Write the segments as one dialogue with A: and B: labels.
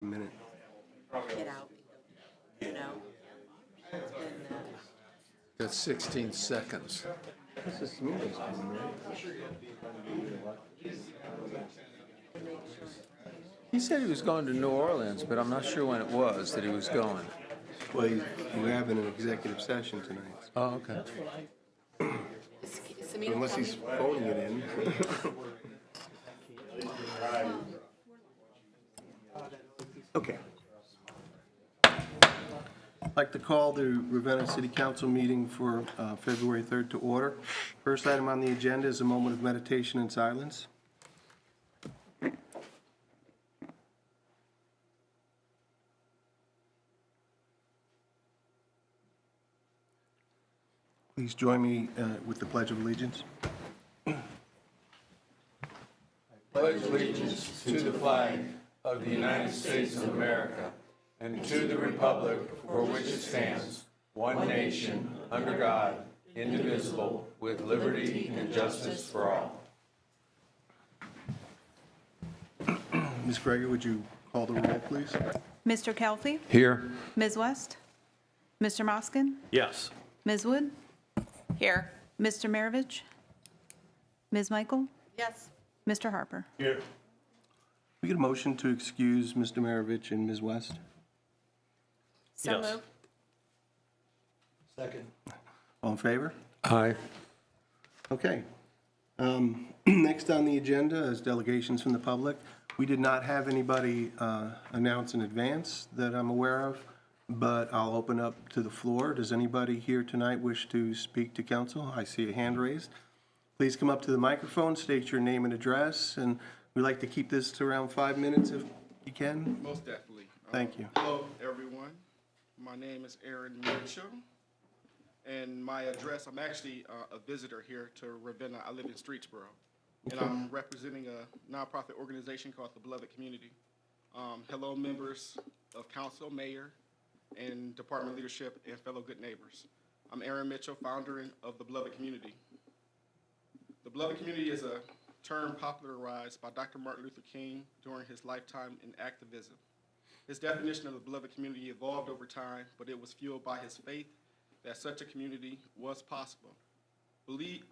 A: a minute.
B: Get out, you know? And,
C: That's 16 seconds.
A: This is meeting's coming, right?
C: He said he was going to New Orleans, but I'm not sure when it was that he was going.
A: Well, we're having an executive session tonight.
C: Oh, okay.
B: is Samino
A: Unless he's
B: coming?
A: phoning it in. Okay. I'd like to call the Ravenna City Council meeting for February 3rd to order. First item on the agenda is a moment of meditation and silence. Please join me with the Pledge of Allegiance.
C: Pledge allegiance to the flag of the United States of America and to the republic for which it stands, one nation, under God, indivisible, with liberty and justice for all.
A: Ms. Greger, would you call the roll, please?
D: Mr. Kelfie,
C: Here.
D: Ms. West, Mr. Moskin,
E: Yes.
D: Ms. Wood,
B: Here.
D: Mr. Maravich, Ms. Michael,
B: Yes.
D: Mr. Harper.
E: Here.
A: We get a motion to excuse Mr. Maravich and Ms. West?
B: So
E: Yes.
B: moved.
E: Second.
A: All in favor?
C: Aye.
A: Okay. Next on the agenda is delegations from the public. We did not have anybody announce in advance that I'm aware of, but I'll open up to the floor. Does anybody here tonight wish to speak to council? I see a hand raised. Please come up to the microphone, state your name and address, and we'd like to keep this to around 5 minutes if you can.
F: Most definitely.
A: Thank you.
F: Hello, everyone. My name is Aaron Mitchell, and my address, I'm actually a visitor here to Ravenna. I live in Streetsboro, and I'm representing a nonprofit organization called the Beloved Community. Hello, members of council, mayor, and department leadership, and fellow good neighbors. I'm Aaron Mitchell, founder of the Beloved Community. The Beloved Community is a term popularized by Dr. Martin Luther King during his lifetime in activism. His definition of the beloved community evolved over time, but it was fueled by his faith that such a community was possible.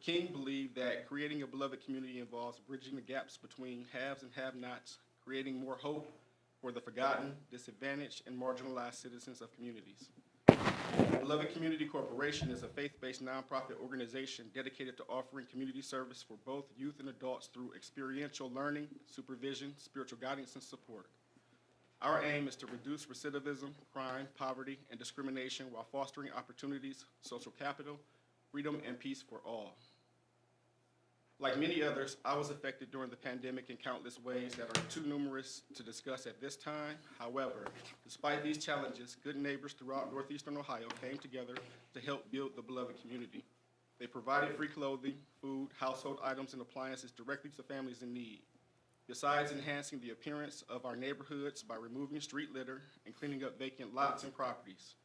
F: King believed that creating a beloved community involves bridging the gaps between haves and have-nots, creating more hope for the forgotten, disadvantaged, and marginalized citizens of communities. Beloved Community Corporation is a faith-based nonprofit organization dedicated to offering community service for both youth and adults through experiential learning, supervision, spiritual guidance, and support. Our aim is to reduce recidivism, crime, poverty, and discrimination while fostering opportunities, social capital, freedom, and peace for all. Like many others, I was affected during the pandemic in countless ways that are too numerous to discuss at this time. However, despite these challenges, good neighbors throughout northeastern Ohio came together to help build the beloved community. They provided free clothing, food, household items, and appliances directly to families in need. Besides enhancing the appearance of our neighborhoods by removing street litter and cleaning up vacant lots and properties,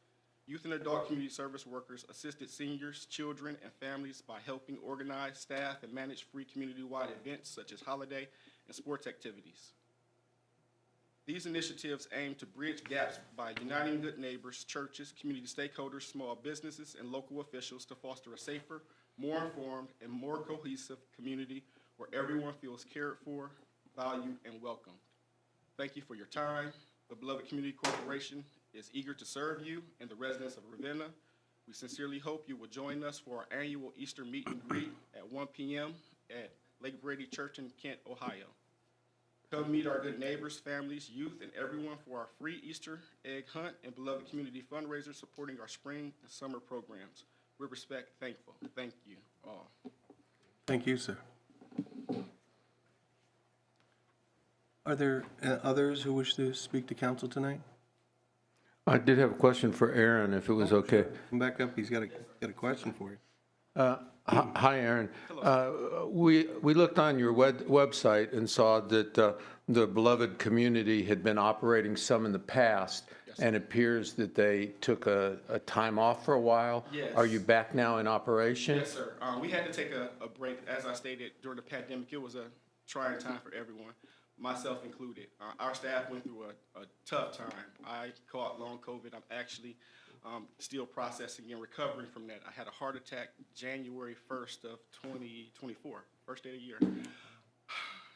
F: youth and adult community service workers assisted seniors, children, and families by helping organize, staff, and manage free community-wide events such as holiday and sports activities. These initiatives aim to bridge gaps by uniting good neighbors, churches, community stakeholders, small businesses, and local officials to foster a safer, more informed, and more cohesive community where everyone feels cared for, valued, and welcomed. Thank you for your time. The Beloved Community Corporation is eager to serve you and the residents of Ravenna. We sincerely hope you will join us for our annual Easter meet and greet at 1 p.m. at Lake Brady Church in Kent, Ohio. Come meet our good neighbors, families, youth, and everyone for our free Easter egg hunt and Beloved Community fundraiser supporting our spring and summer programs. With respect, thankful. Thank you all.
A: Thank you, sir. Are there others who wish to speak to council tonight?
C: I did have a question for Aaron, if it was okay.
A: Come back up, he's got a question for you.
C: Hi, Aaron. We looked on your website and saw that the Beloved Community had been operating some in the past, and it appears that they took a time off for a while.
F: Yes.
C: Are you back now in operation?
F: Yes, sir. We had to take a break. As I stated, during the pandemic, it was a trying time for everyone. myself included. Our staff went through a tough time. I caught long COVID. I'm actually still processing and recovering from that. I had a heart attack January 1st of 2024, first day of the year.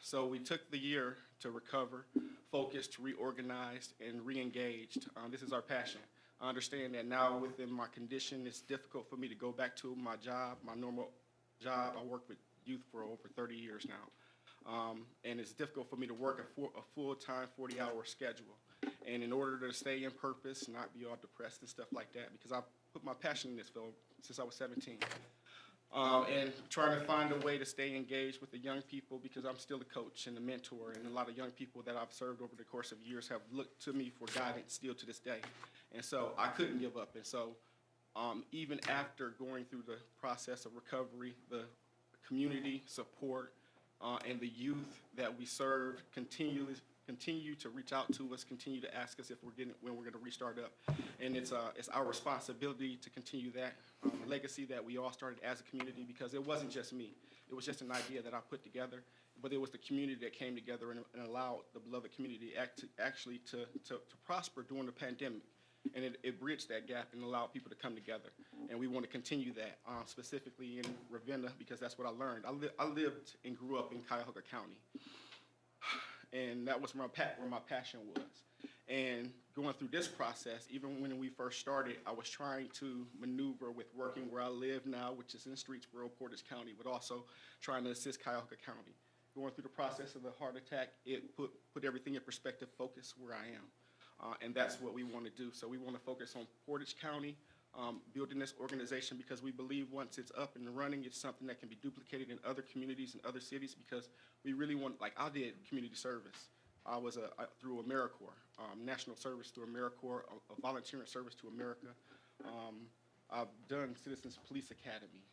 F: So we took the year to recover, focused, reorganized, and re-engaged. This is our passion. I understand that now within my condition, it's difficult for me to go back to my job, my normal job. I work with youth for over 30 years now. And it's difficult for me to work a full-time 40-hour schedule. And in order to stay in purpose, not be all depressed and stuff like that, because I put my passion in this field since I was 17. And trying to find a way to stay engaged with the young people, because I'm still a coach and a mentor, and a lot of young people that I've served over the course of years have looked to me for guidance still to this day. And so I couldn't give up. And so even after going through the process of recovery, the community support and the youth that we serve continue to reach out to us, continue to ask us when we're going to restart up. And it's our responsibility to continue that legacy that we all started as a community, because it wasn't just me. It was just an idea that I put together, but it was the community that came together and allowed the beloved community to prosper during the pandemic. And it bridged that gap and allowed people to come together. And we want to continue that, specifically in Ravenna, because that's what I learned. I lived and grew up in Cuyahoga County. And that was where my passion was. And going through this process, even when we first started, I was trying to maneuver with working where I live now, which is in Streetsboro, Portage County, but also trying to assist Cuyahoga County. Going through the process of the heart attack, it put everything in perspective, focus where I am. And that's what we want to do. So we want to focus on Portage County, building this organization, because we believe once it's up and running, it's something that can be duplicated in other communities and other cities, because we really want, like I did community service. I was through AmeriCorps, national service through AmeriCorps, a volunteering service to America. I've done Citizens Police Academy.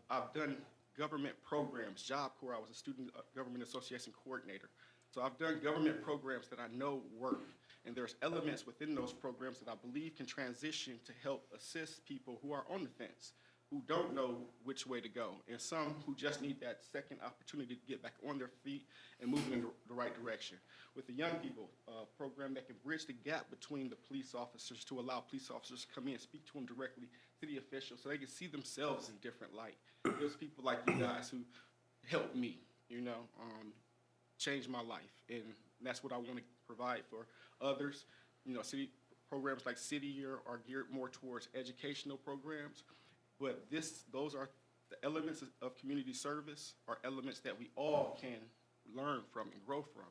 F: I've done government programs, Job Corps. I was a Student Government Association coordinator. So I've done government programs that I know work. And there's elements within those programs that I believe can transition to help assist people who are on the fence, who don't know which way to go, and some who just need that second opportunity to get back on their feet and move in the right direction. With the young people, a program that can bridge the gap between the police officers to allow police officers to come in and speak to them directly, city officials, so they can see themselves in different light. There's people like you guys who helped me, change my life, and that's what I want to provide for others. City programs like City Year are geared more towards educational programs, but those are the elements of community service, are elements that we all can learn from and grow from.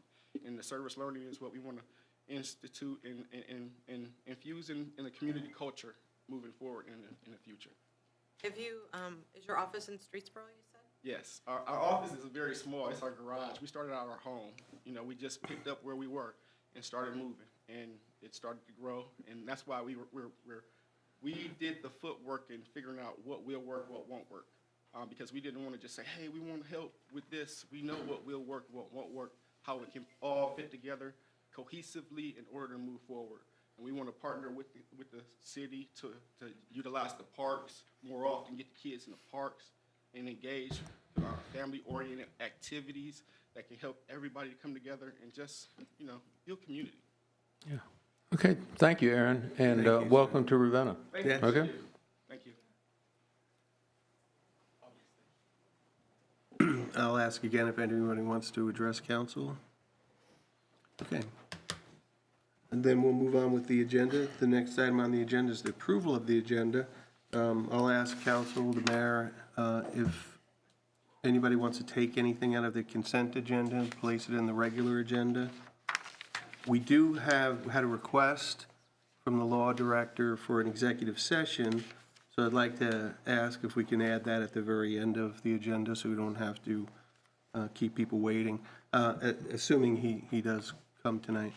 F: And the service learning is what we want to institute and infuse in the community culture moving forward in the future.
B: Is your office in Streetsboro, you said?
F: Yes, our office is very small. It's our garage. We started out our home. We just picked up where we were and started moving, and it started to grow. And that's why we did the footwork in figuring out what will work, what won't work, because we didn't want to just say, hey, we want to help with this. We know what will work, what won't work, how it can all fit together cohesively in order to move forward. And we want to partner with the city to utilize the parks more often, get the kids in the parks, and engage family-oriented activities that can help everybody to come together and just, build community.
C: Yeah. Okay, thank you, Aaron, and
A: Thank you,
C: welcome to Ravenna.
F: Thank you.
C: Okay.
F: Thank you.
A: I'll ask again if anybody wants to address council. Okay. And then we'll move on with the agenda. The next item on the agenda is the approval of the agenda. I'll ask council, the mayor, if anybody wants to take anything out of the consent agenda and place it in the regular agenda. We do had a request from the law director for an executive session, so I'd like to ask if we can add that at the very end of the agenda so we don't have to keep people waiting, assuming he does come tonight.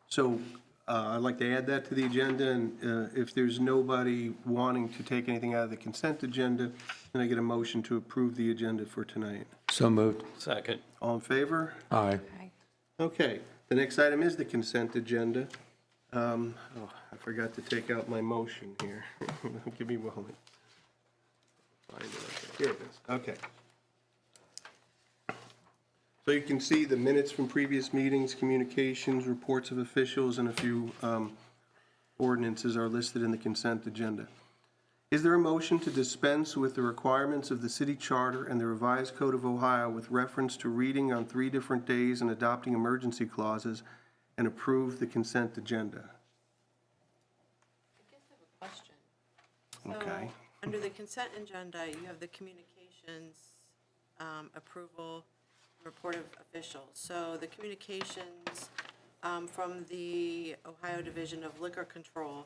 A: So I'd like to add that to the agenda, and if there's nobody wanting to take anything out of the consent agenda, then I get a motion to approve the agenda for tonight.
C: So moved.
E: Second.
A: All in favor?
C: Aye.
A: Okay, the next item is the consent agenda. I forgot to take out my motion here. Give me a moment. Find it. Here it is. Okay. So you can see the minutes from previous meetings, communications, reports of officials, and a few ordinances are listed in the consent agenda. Is there a motion to dispense with the requirements of the city charter and the revised code of Ohio with reference to reading on 3 different days and adopting emergency clauses and approve the consent agenda?
B: I guess I have a question.
A: Okay.
B: So, under the consent agenda, you have the communications approval, report of officials. So the communications from the Ohio Division of Liquor Control,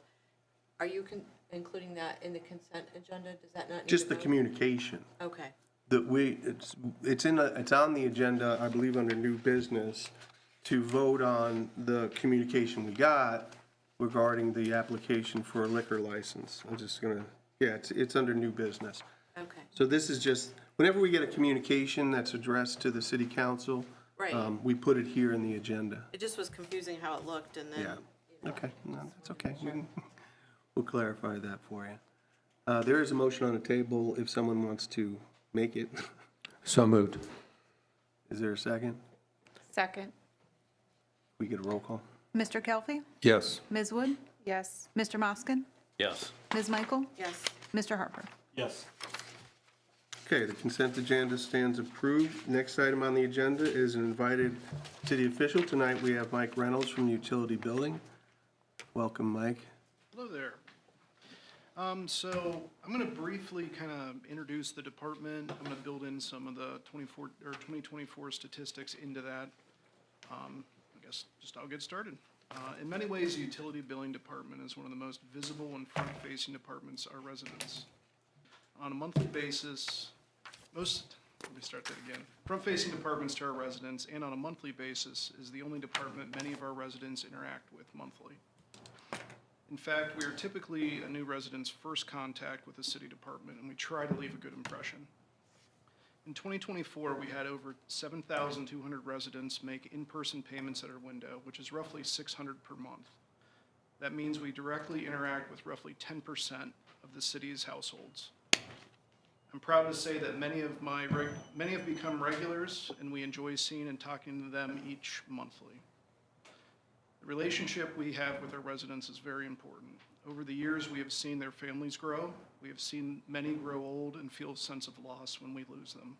B: are you including that in the consent agenda? Does that not need
A: Just
B: a
A: the
B: vote?
A: communication.
B: Okay,
A: It's on the agenda, I believe, under new business, to vote on the communication we got regarding the application for a liquor license. I'm just gonna, yeah, it's under new business.
B: okay.
A: So this is just, whenever we get a communication that's addressed to the city council,
B: Right.
A: We put it here in the agenda.
B: It just was confusing how it looked, and then,
A: Yeah. Okay, no, that's okay. We'll clarify that for you. There is a motion on the table if someone wants to make it.
C: So moved.
A: Is there a second?
E: Second.
A: We get a roll call?
D: Mr. Kelfy?
C: Yes.
D: Ms. Wood?
E: Yes.
D: Mr. Moskin?
C: Yes.
D: Ms. Michael?
B: yes.
D: Mr. Harper?
C: Yes.
A: Okay, the consent agenda stands approved. Next item on the agenda is an invited city official. Tonight, we have Mike Reynolds from Utility Building. Welcome, Mike.
G: Hello there. So I'm going to briefly kind of introduce the department. I'm going to build in some of the 2024 statistics into that. I guess just I'll get started. In many ways, the utility billing department is one of the most visible and front-facing departments our residents. On a monthly basis, let me start that again. Front-facing departments to our residents, and on a monthly basis, is the only department many of our residents interact with monthly. In fact, we are typically a new resident's first contact with the city department, and we try to leave a good impression. In 2024, we had over 7,200 residents make in-person payments at our window, which is roughly 600 per month. That means we directly interact with roughly 10% of the city's households. I'm proud to say that many have become regulars, and we enjoy seeing and talking to them each monthly. The relationship we have with our residents is very important. Over the years, we have seen their families grow. We have seen many grow old and feel a sense of loss when we lose them.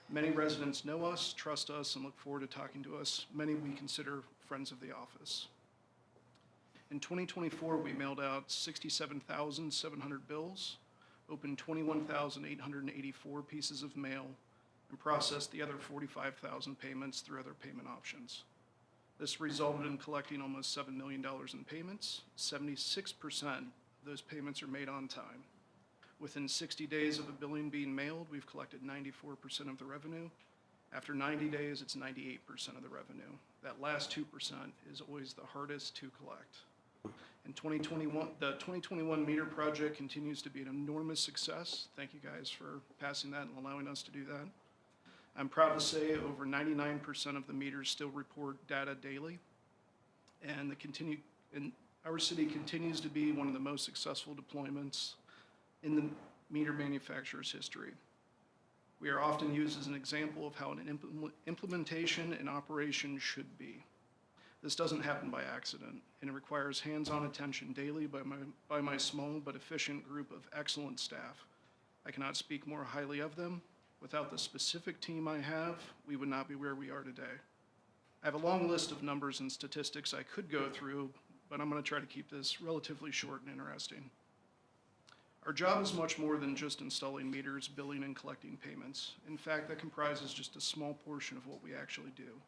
G: Many residents know us, trust us, and look forward to talking to us. Many we consider friends of the office. In 2024, we mailed out 67,700 bills, opened 21,884 pieces of mail, and processed the other 45,000 payments through other payment options. This resulted in collecting almost $7 million in payments. 76% of those payments are made on time. Within 60 days of a billing being mailed, we've collected 94% of the revenue. After 90 days, it's 98% of the revenue. That last 2% is always the hardest to collect. In 2021, the 2021 meter project continues to be an enormous success. Thank you guys for passing that and allowing us to do that. I'm proud to say over 99% of the meters still report data daily, and our city continues to be one of the most successful deployments in the meter manufacturer's history. We are often used as an example of how an implementation and operation should be. This doesn't happen by accident, and it requires hands-on attention daily by my small but efficient group of excellent staff. I cannot speak more highly of them. Without the specific team I have, we would not be where we are today. I have a long list of numbers and statistics I could go through, but I'm going to try to keep this relatively short and interesting. Our job is much more than just installing meters, billing, and collecting payments. In fact, that comprises just a small portion of what we actually do.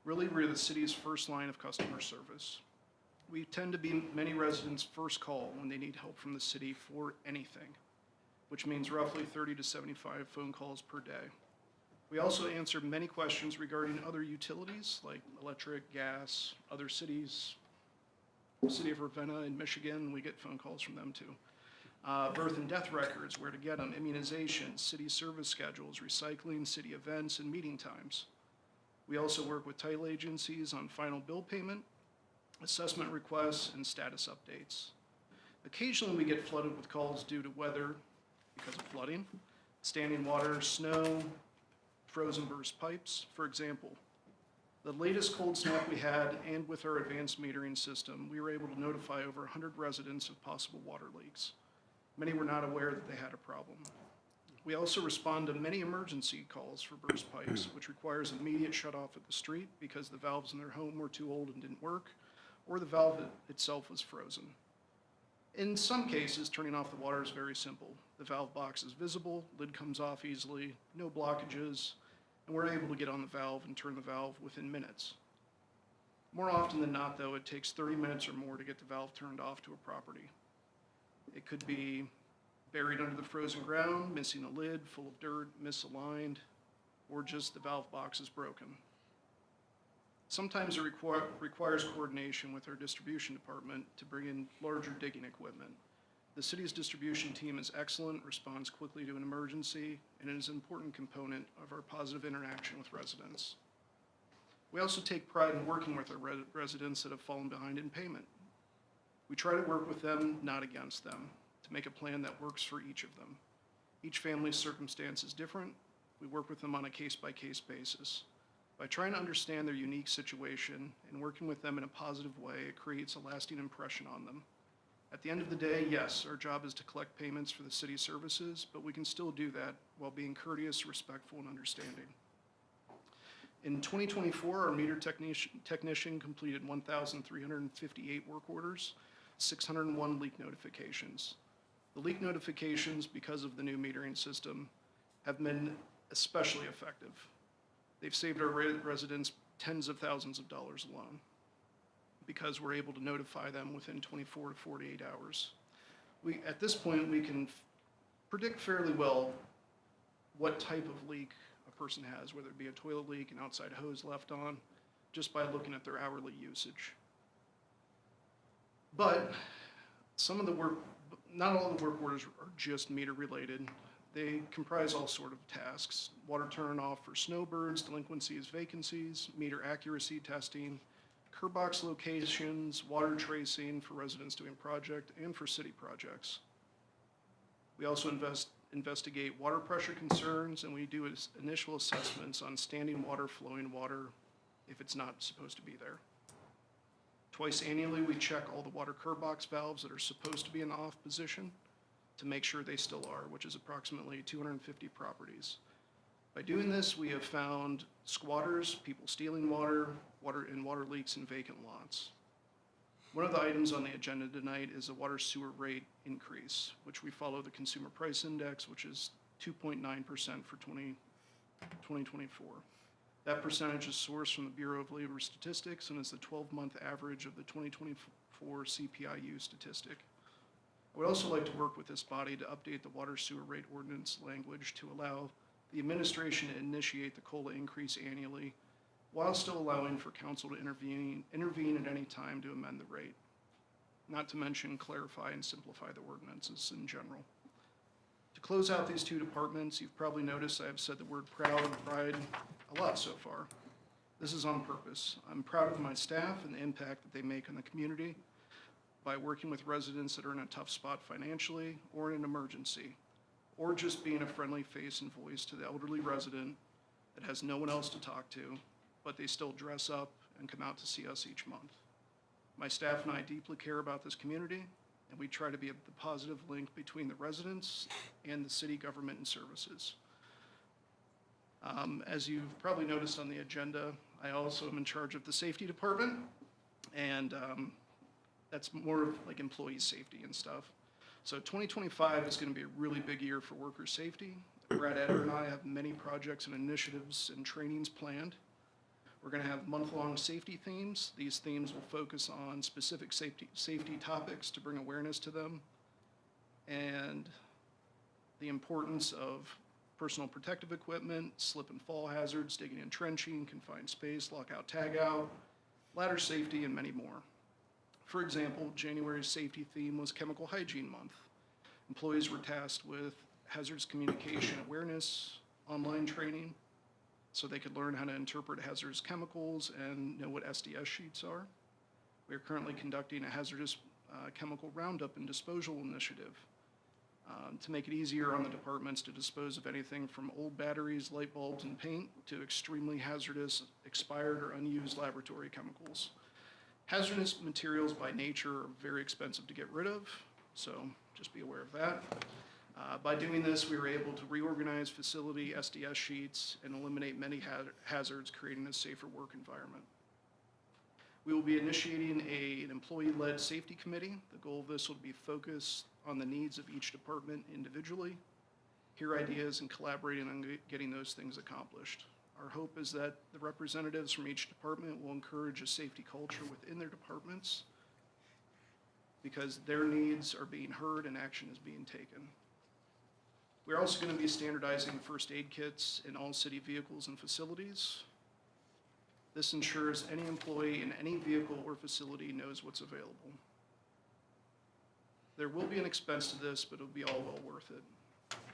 G: Really, we're the city's first line of customer service. We tend to be many residents' first call when they need help from the city for anything, which means roughly 30 to 75 phone calls per day. We also answer many questions regarding other utilities like electric, gas, other cities. The city of Ravenna in Michigan, we get phone calls from them too. Birth and death records, where to get them, immunizations, city service schedules, recycling, city events, and meeting times. We also work with title agencies on final bill payment, assessment requests, and status updates. Occasionally, we get flooded with calls due to weather because of flooding, standing water, snow, frozen burst pipes. For example, the latest cold snap we had, and with our advanced metering system, we were able to notify over 100 residents of possible water leaks. Many were not aware that they had a problem. We also respond to many emergency calls for burst pipes, which requires immediate shutoff of the street because the valves in their home were too old and didn't work, or the valve itself was frozen. In some cases, turning off the water is very simple. The valve box is visible, lid comes off easily, no blockages, and we're able to get on the valve and turn the valve within minutes. More often than not, though, it takes 30 minutes or more to get the valve turned off to a property. It could be buried under the frozen ground, missing a lid, full of dirt, misaligned, or just the valve box is broken. Sometimes it requires coordination with our distribution department to bring in larger digging equipment. The city's distribution team is excellent, responds quickly to an emergency, and is an important component of our positive interaction with residents. We also take pride in working with our residents that have fallen behind in payment. We try to work with them, not against them, to make a plan that works for each of them. Each family's circumstance is different. We work with them on a case-by-case basis. By trying to understand their unique situation and working with them in a positive way, it creates a lasting impression on them. At the end of the day, yes, our job is to collect payments for the city services, but we can still do that while being courteous, respectful, and understanding. In 2024, our meter technician completed 1,358 work orders, 601 leak notifications. The leak notifications, because of the new metering system, have been especially effective. They've saved our residents tens of thousands of dollars alone because we're able to notify them within 24 to 48 hours. At this point, we can predict fairly well what type of leak a person has, whether it be a toilet leak, an outside hose left on, just by looking at their hourly usage. But some of the work, not all the work orders are just meter related. They comprise all sort of tasks: water turn off for snowbirds, delinquencies, vacancies, meter accuracy testing, curb box locations, water tracing for residents doing project and for city projects. We also investigate water pressure concerns, and we do initial assessments on standing water, flowing water, if it's not supposed to be there. Twice annually, we check all the water curb box valves that are supposed to be in the off position to make sure they still are, which is approximately 250 properties. By doing this, we have found squatters, people stealing water, and water leaks in vacant lots. One of the items on the agenda tonight is a water sewer rate increase, which we follow the Consumer Price Index, which is 2.9% for 2024. That percentage is sourced from the Bureau of Labor Statistics and is the 12-month average of the 2024 CPIU statistic. I would also like to work with this body to update the water sewer rate ordinance language to allow the administration to initiate the COLA increase annually, while still allowing for council to intervene at any time to amend the rate. Not to mention clarify and simplify the ordinances in general. To close out these two departments, you've probably noticed I have said the word proud and pride a lot so far. This is on purpose. I'm proud of my staff and the impact that they make on the community by working with residents that are in a tough spot financially or in an emergency, or just being a friendly face and voice to the elderly resident that has no one else to talk to, but they still dress up and come out to see us each month. My staff and I deeply care about this community, and we try to be the positive link between the residents and the city government and services. As you've probably noticed on the agenda, I also am in charge of the safety department, and that's more of like employee safety and stuff. So 2025 is going to be a really big year for worker safety. Brad Eder and I have many projects and initiatives and trainings planned. We're going to have month-long safety themes. These themes will focus on specific safety topics to bring awareness to them, and the importance of personal protective equipment, slip and fall hazards, digging and trenching, confined space, lockout, tagout, ladder safety, and many more. For example, January's safety theme was Chemical Hygiene Month. Employees were tasked with hazards communication awareness, online training, so they could learn how to interpret hazardous chemicals and know what SDS sheets are. We are currently conducting a hazardous chemical roundup and disposal initiative. to make it easier on the departments to dispose of anything from old batteries, light bulbs, and paint to extremely hazardous, expired, or unused laboratory chemicals. Hazardous materials by nature are very expensive to get rid of, so just be aware of that. By doing this, we were able to reorganize facility SDS sheets and eliminate many hazards, creating a safer work environment. We will be initiating an employee-led safety committee. The goal of this will be focused on the needs of each department individually, hear ideas, and collaborating on getting those things accomplished. Our hope is that the representatives from each department will encourage a safety culture within their departments because their needs are being heard and action is being taken. We're also going to be standardizing first aid kits in all city vehicles and facilities. This ensures any employee in any vehicle or facility knows what's available. There will be an expense to this, but it'll be all well worth it.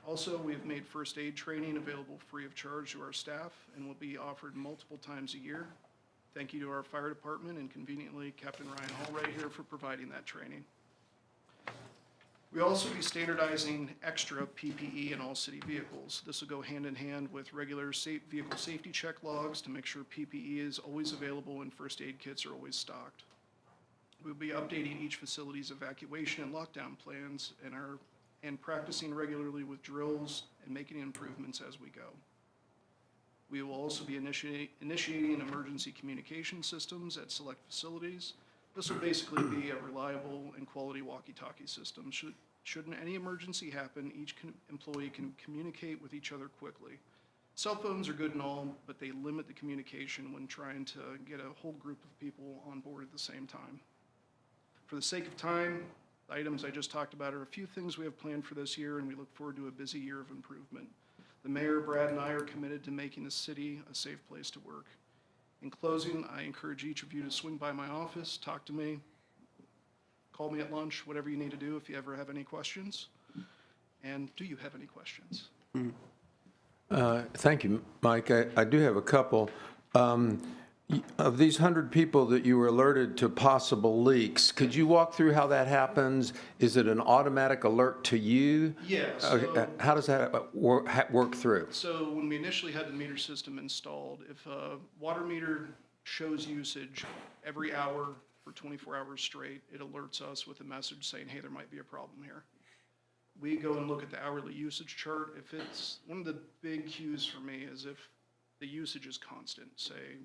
G: Also, we've made first aid training available free of charge to our staff and will be offered multiple times a year. Thank you to our fire department and conveniently Captain Ryan Hall right here for providing that training. We'll also be standardizing extra PPE in all city vehicles. This will go hand in hand with regular vehicle safety check logs to make sure PPE is always available and first aid kits are always stocked. We'll be updating each facility's evacuation and lockdown plans and practicing regularly with drills and making improvements as we go. We will also be initiating emergency communication systems at select facilities. This will basically be a reliable and quality walkie-talkie system. Shouldn't any emergency happen, each employee can communicate with each other quickly. Cell phones are good and all, but they limit the communication when trying to get a whole group of people on board at the same time. For the sake of time, the items I just talked about are a few things we have planned for this year, and we look forward to a busy year of improvement. The mayor, Brad, and I are committed to making the city a safe place to work. In closing, I encourage each of you to swing by my office, talk to me, call me at lunch, whatever you need to do if you ever have any questions. And do you have any questions?
C: Thank you, Mike. I do have a couple. Of these 100 people that you were alerted to possible leaks, could you walk through how that happens? Is it an automatic alert to you?
G: Yes.
C: How does that work through?
G: So when we initially had the meter system installed, if a water meter shows usage every hour for 24 hours straight, it alerts us with a message saying, hey, there might be a problem here. We go and look at the hourly usage chart. If it's, one of the big cues for me is if the usage is constant, say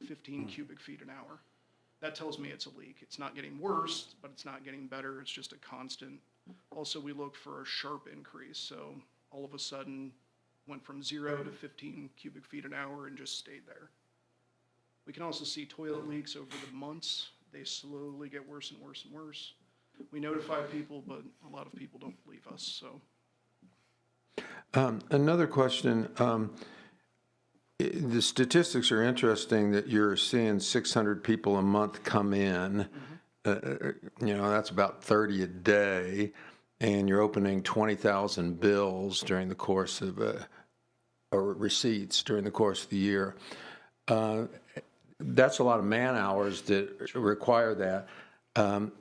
G: 15 cubic feet an hour. That tells me it's a leak. It's not getting worse, but it's not getting better. It's just a constant. Also, we look for a sharp increase. So all of a sudden went from 0 to 15 cubic feet an hour and just stayed there. We can also see toilet leaks over the months. They slowly get worse and worse and worse. We notify people, but a lot of people don't believe us, so.
C: Another question. The statistics are interesting that you're seeing 600 people a month come in. That's about 30 a day, and you're opening 20,000 bills during the course of, or receipts during the course of the year. That's a lot of man hours that require that.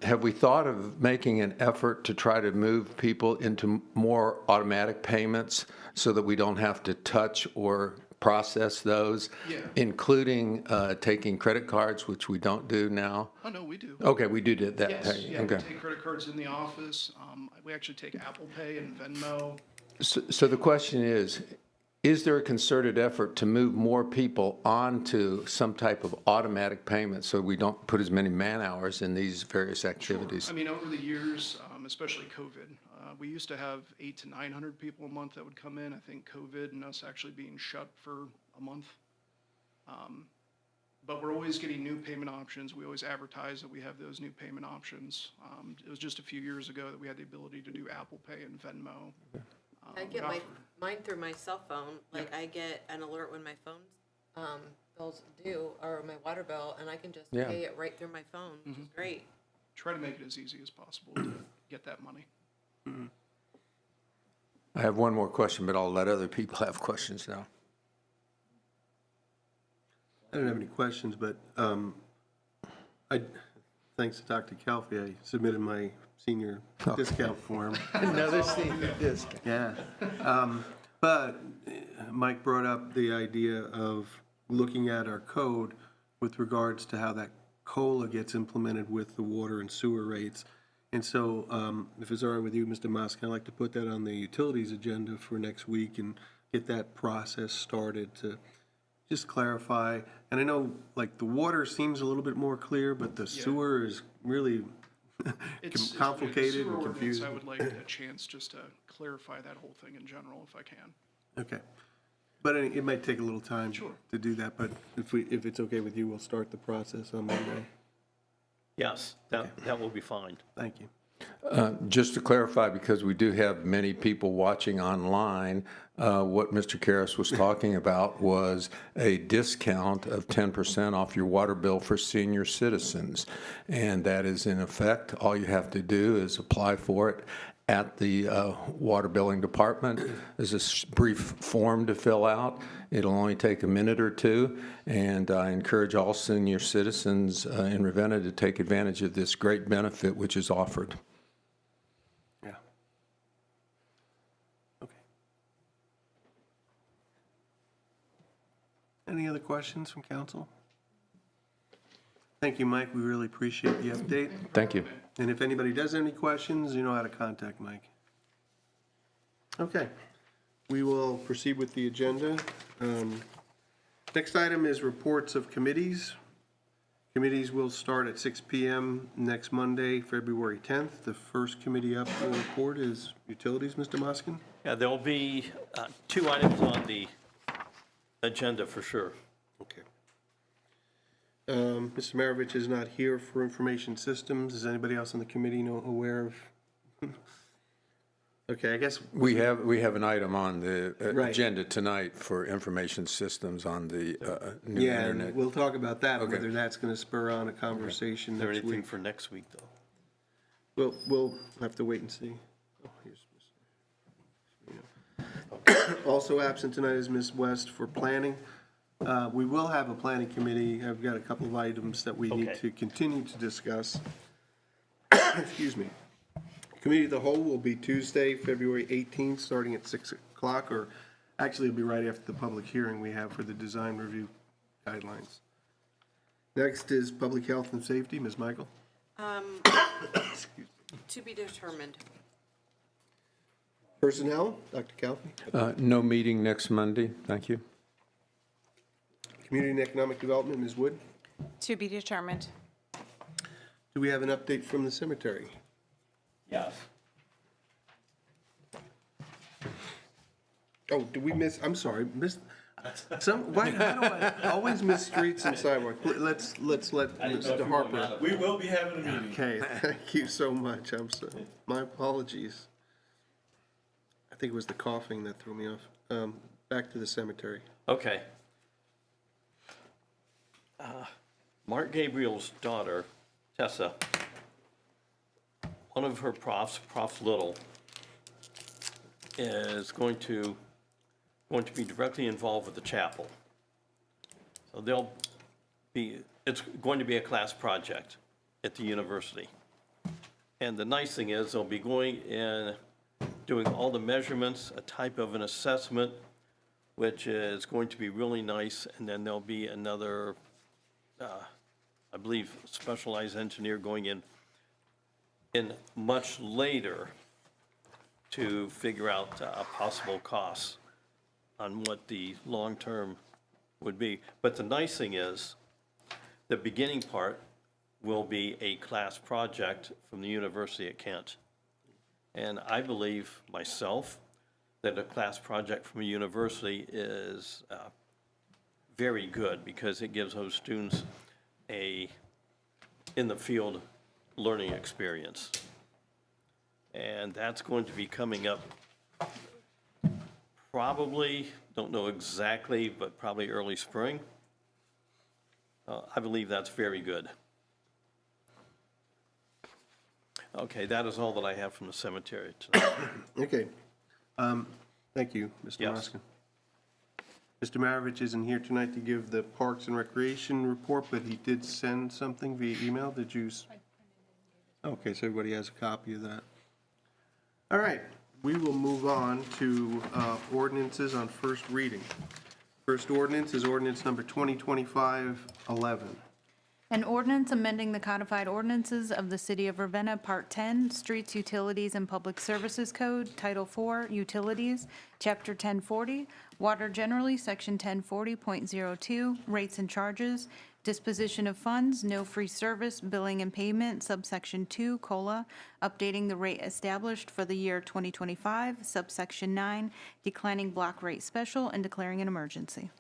C: Have we thought of making an effort to try to move people into more automatic payments so that we don't have to touch or process those, including taking credit cards, which we don't do now?
G: Oh, no, we do.
C: Okay, we do that.
G: Yes, yeah,
C: okay.
G: we take credit cards in the office. We actually take Apple Pay and Venmo.
C: So the question is there a concerted effort to move more people onto some type of automatic payment so we don't put as many man hours in these various activities?
G: Sure. I mean, over the years, especially COVID, we used to have 800 to 900 people a month that would come in. I think COVID and us actually being shut for a month. But we're always getting new payment options. We always advertise that we have those new payment options. It was just a few years ago that we had the ability to do Apple Pay and Venmo.
B: I get mine through my cell phone. Like I get an alert when my phone bills due, or my water bill, and I can just pay it right through my phone, which is great.
G: Try to make it as easy as possible to get that money.
C: I have one more question, but I'll let other people have questions now.
A: I don't have any questions, but thanks to Dr. Kelfi, I submitted my senior discount form.
C: Another senior discount.
A: Yeah. But Mike brought up the idea of looking at our code with regards to how that COLA gets implemented with the water and sewer rates. And so, if it's all right with you, Mr. Mosk, I'd like to put that on the utilities agenda for next week and get that process started to just clarify. And I know, like, the water seems a little bit more clear, but the sewer is really
G: It's
A: complicated
G: sewer
A: and
G: ordinance,
A: confusing.
G: I would like a chance just to clarify that whole thing in general, if I can.
A: Okay. But it might take a little time
G: Sure.
A: to do that, but if it's okay with you, we'll start the process on Monday.
E: Yes, that will be fine.
A: Thank you.
C: Just to clarify, because we do have many people watching online, what Mr. Karras was talking about was a discount of 10% off your water bill for senior citizens. And that is in effect. All you have to do is apply for it at the water billing department. There's a brief form to fill out. It'll only take a minute or two, and I encourage all senior citizens in Ravenna to take advantage of this great benefit which is offered.
A: Yeah. Okay. Any other questions from council? Thank you, Mike. We really appreciate the update.
C: Thank you.
A: And if anybody does have any questions, you know how to contact Mike. Okay, we will proceed with the agenda. Next item is reports of committees. Committees will start at 6 PM next Monday, February 10th. The first committee up for report is utilities, Mr. Moskin.
E: Yeah, there'll be 2 items on the agenda for sure.
A: Okay. Mr. Maravich is not here for information systems. Is anybody else on the committee aware of? Okay, I guess,
C: We have an item on the
A: Right.
C: agenda tonight for information systems on the new
A: yeah,
C: internet.
A: and we'll talk about that,
C: Okay.
A: whether that's going to spur on a conversation
E: Is there
A: next
E: anything
A: week.
E: for next week, though?
A: We'll have to wait and see. Oh, here's Ms. Also absent tonight is Ms. West for planning. We will have a planning committee. I've got a couple of items that we need
E: Okay.
A: to continue to discuss. Excuse me. Committee of the whole will be Tuesday, February 18th, starting at 6 o'clock, or actually it'll be right after the public hearing we have for the design review guidelines. Next is public health and safety, Ms. Michael.
B: To be determined.
A: Personnel, Dr. Calfee.
C: No meeting next Monday, thank you.
A: Community and Economic Development, Ms. Wood.
D: To be determined.
A: Do we have an update from the cemetery?
E: Yes.
A: Oh, did we miss, I'm sorry, missed, how do I always miss streets and sidewalks? Let's let Mr. Harper.
H: We will be having a meeting.
A: Okay, thank you so much. My apologies. I think it was the coughing that threw me off. Back to the cemetery.
E: Okay. Mark Gabriel's daughter, Tessa, one of her profs, Prof. Little, is going to be directly involved with the chapel. So it's going to be a class project at the university. And the nice thing is they'll be going in, doing all the measurements, a type of an assessment, which is going to be really nice, and then there'll be another, I believe, specialized engineer going in much later to figure out possible costs on what the long-term would be. But the nice thing is, the beginning part will be a class project from the University of Kent. And I believe myself that a class project from a university is very good because it gives those students a in-the-field learning experience. And that's going to be coming up probably, don't know exactly, but probably early spring. I believe that's very good. Okay, that is all that I have from the cemetery tonight.
A: Okay. Thank you, Mr.
E: Yes.
A: Moskin. Mr. Maravich isn't here tonight to give the Parks and Recreation report, but he did send something via email. Did you? Okay, so everybody has a copy of that. All right, we will move on to ordinances on first reading. First ordinance is ordinance number 2025-11.
D: An ordinance amending the codified ordinances of the City of Ravenna, Part 10, Streets, Utilities, and Public Services Code, Title 4, Utilities, Chapter 1040, Water Generally, Section 1040.02, Rates and Charges, Disposition of Funds, No Free Service, Billing and Payment, Subsection 2, updating the rate established for the year 2025, Subsection 9, declining block rate special, and declaring an emergency.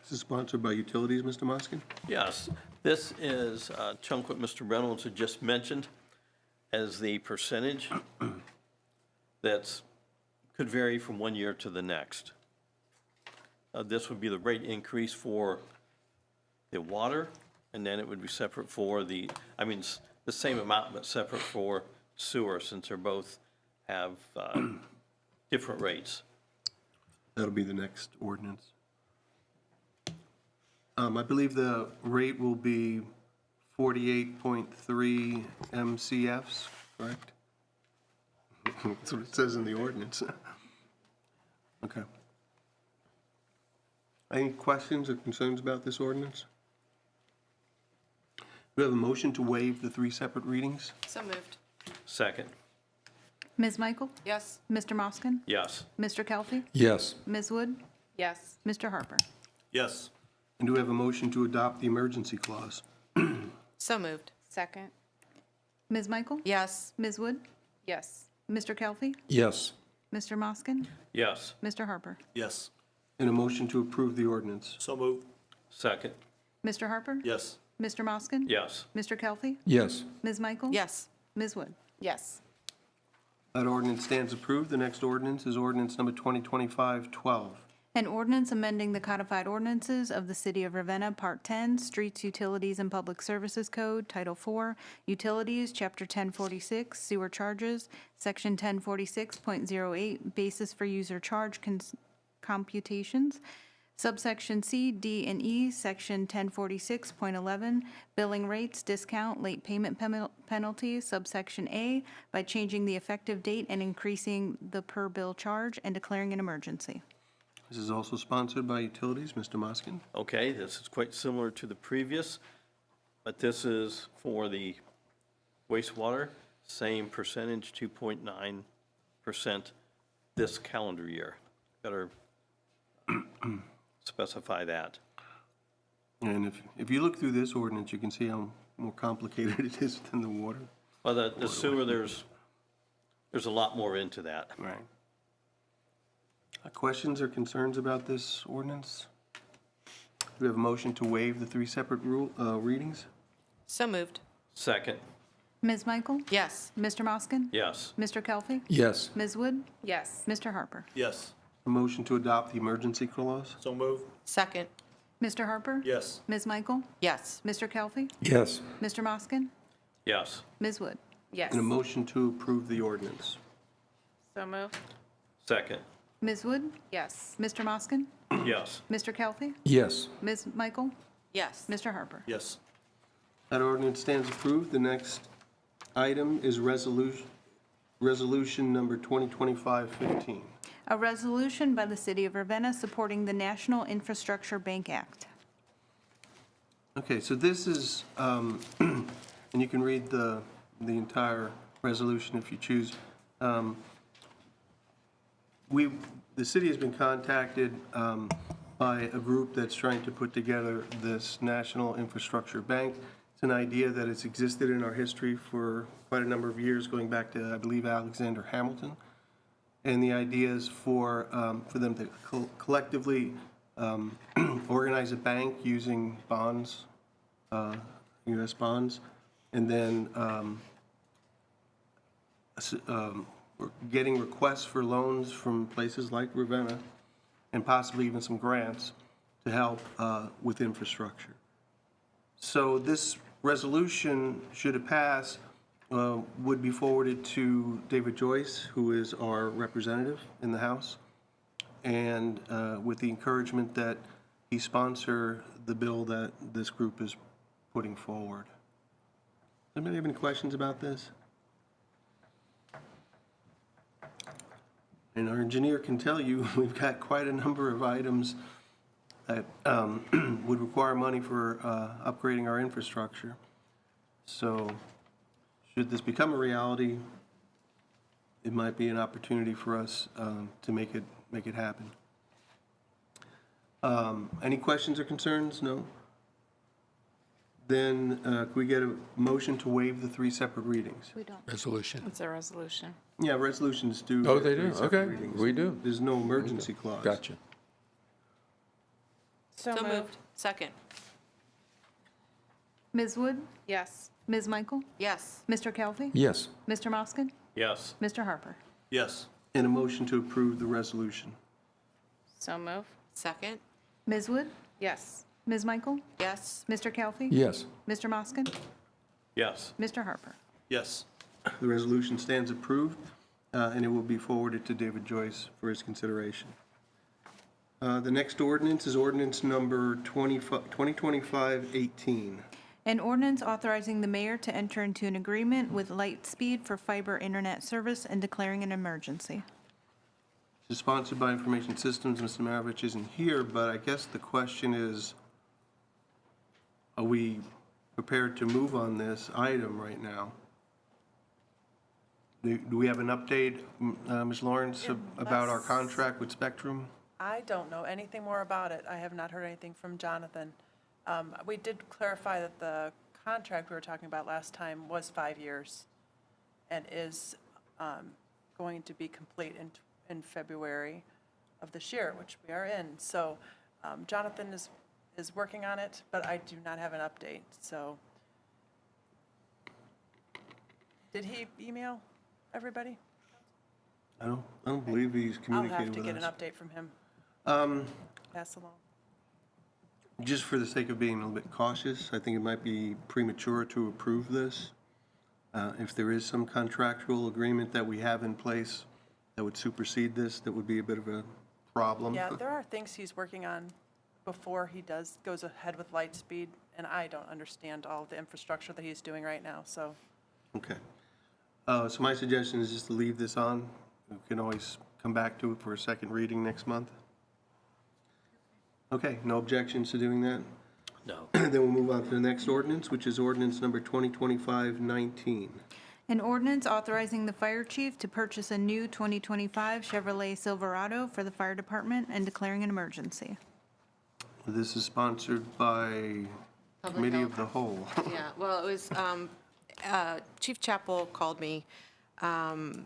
A: This is sponsored by Utilities, Mr. Moskin.
E: Yes, this is a chunk what Mr. Reynolds had just mentioned as the percentage that's, could vary from one year to the next. This would be the rate increase for the water, and then it would be separate for the, the same amount, but separate for sewer, since they're both have different rates.
A: That'll be the next ordinance. I believe the rate will be 48.3 MCFs, correct? That's what it says in the ordinance. Okay. Any questions or concerns about this ordinance? We have a motion to waive the 3 separate readings.
B: So moved.
E: Second,
D: Ms. Michael?
B: Yes.
D: Mr. Moskin?
E: yes.
D: Mr. Kelly?
C: Yes.
D: Ms. Wood?
B: Yes.
D: Mr. Harper?
C: Yes.
A: And do we have a motion to adopt the emergency clause?
B: So moved.
D: Second. Ms. Michael?
B: Yes.
D: Ms. Wood?
B: Yes.
D: Mr. Kelly?
C: Yes.
D: Mr. Moskin?
E: Yes.
D: Mr. Harper?
C: Yes.
A: And a motion to approve the ordinance?
C: So moved.
E: Second,
D: Mr. Harper?
C: Yes.
D: Mr. Moskin?
E: yes.
D: Mr. Kelly?
C: Yes.
D: Ms. Michael?
B: Yes.
D: Ms. Wood?
B: Yes.
A: That ordinance stands approved. The next ordinance is ordinance number 2025-12.
D: An ordinance amending the codified ordinances of the City of Ravenna, Part 10, Streets, Utilities, and Public Services Code, Title 4, Utilities, Chapter 1046, Sewer Charges, Section 1046.08, Basis for User Charge Computations, Subsection C, D, and E, Section 1046.11, Billing Rates, Discount, Late Payment Penalties, Subsection A, by changing the effective date and increasing the per-bill charge and declaring an emergency.
A: This is also sponsored by Utilities. Mr. Moskin.
E: Okay, this is quite similar to the previous, but this is for the wastewater, same percentage, 2.9% this calendar year. Better specify that.
A: And if you look through this ordinance, you can see how more complicated it is than the water.
E: Well, the sewer, there's a lot more into that.
A: Right. Questions or concerns about this ordinance? Do we have a motion to waive the 3 separate readings?
B: So moved.
E: Second,
D: Ms. Michael?
B: Yes.
D: Mr. Moskin?
E: yes.
D: Mr. Kelly?
C: Yes.
D: Ms. Wood?
B: Yes.
D: Mr. Harper?
C: Yes.
A: A motion to adopt the emergency clause?
C: So moved.
B: Second.
D: Mr. Harper?
C: Yes.
D: Ms. Michael?
B: Yes.
D: Mr. Kelly?
C: Yes.
D: Mr. Moskin?
E: Yes.
D: Ms. Wood?
B: Yes.
A: And a motion to approve the ordinance?
B: So moved.
E: Second,
D: Ms. Wood?
B: Yes.
D: Mr. Moskin?
E: yes.
D: Mr. Kelly?
C: Yes.
D: Ms. Michael?
B: Yes.
D: Mr. Harper?
C: Yes.
A: That ordinance stands approved. The next item is resolution number 2025-15.
D: A resolution by the City of Ravenna supporting the National Infrastructure Bank Act.
A: Okay, so this is, and you can read the entire resolution if you choose. The city has been contacted by a group that's trying to put together this National Infrastructure Bank. It's an idea that has existed in our history for quite a number of years, going back to, I believe, Alexander Hamilton. And the idea is for them to collectively organize a bank using bonds, U.S. bonds, and then we're getting requests for loans from places like Ravenna and possibly even some grants to help with infrastructure. So this resolution, should it pass, would be forwarded to David Joyce, who is our representative in the House, and with the encouragement that he sponsor the bill that this group is putting forward. Anybody have any questions about this? And our engineer can tell you, we've got quite a number of items that would require money for upgrading our infrastructure. So should this become a reality, it might be an opportunity for us to make it happen. Any questions or concerns? No? Then could we get a motion to waive the 3 separate readings?
D: We don't.
C: Resolution.
H: It's a resolution.
A: Yeah, resolutions do.
C: Oh,
A: get
C: they
A: 3
C: do?
A: separate
C: Okay,
A: readings.
C: we do.
A: There's no emergency clause.
C: Gotcha.
B: So moved. Second.
D: Ms. Wood?
H: Yes.
D: Ms. Michael?
B: Yes.
D: Mr. Kelly?
C: Yes.
D: Mr. Moskin?
E: Yes.
D: Mr. Harper?
E: Yes.
A: And a motion to approve the resolution.
H: So move.
B: Second.
D: Ms. Wood?
H: Yes.
D: Ms. Michael?
B: Yes.
D: Mr. Kelly?
C: Yes.
D: Mr. Moskin?
E: Yes.
D: Mr. Harper?
E: Yes.
A: The resolution stands approved, and it will be forwarded to David Joyce for his consideration. The next ordinance is ordinance number 2025-18.
D: An ordinance authorizing the mayor to enter into an agreement with Lightspeed for fiber internet service and declaring an emergency.
A: This is sponsored by Information Systems. Mr. Maravich isn't here, but I guess the question is, are we prepared to move on this item right now? Do we have an update, Ms. Lawrence, about our contract with Spectrum?
I: I don't know anything more about it. I have not heard anything from Jonathan. We did clarify that the contract we were talking about last time was 5 years and is going to be complete in February of this year, which we are in. So Jonathan is working on it, but I do not have an update, so. Did he email everybody?
A: I don't believe he's
I: I'll
A: communicated
I: have to
A: with
I: get an
A: us.
I: update from him. Pass along.
A: Just for the sake of being a little bit cautious, I think it might be premature to approve this. If there is some contractual agreement that we have in place that would supersede this, that would be a bit of a problem.
I: Yeah, there are things he's working on before he goes ahead with Lightspeed, and I don't understand all the infrastructure that he's doing right now, so.
A: Okay. So my suggestion is just to leave this on. We can always come back to it for a second reading next month. Okay, no objections to doing that?
E: No.
A: Then we'll move on to the next ordinance, which is ordinance number 2025-19.
D: An ordinance authorizing the fire chief to purchase a new 2025 Chevrolet Silverado for the fire department and declaring an emergency.
A: This is sponsored by Committee of the Whole.
B: Yeah, well, it was, Chief Chappell called me.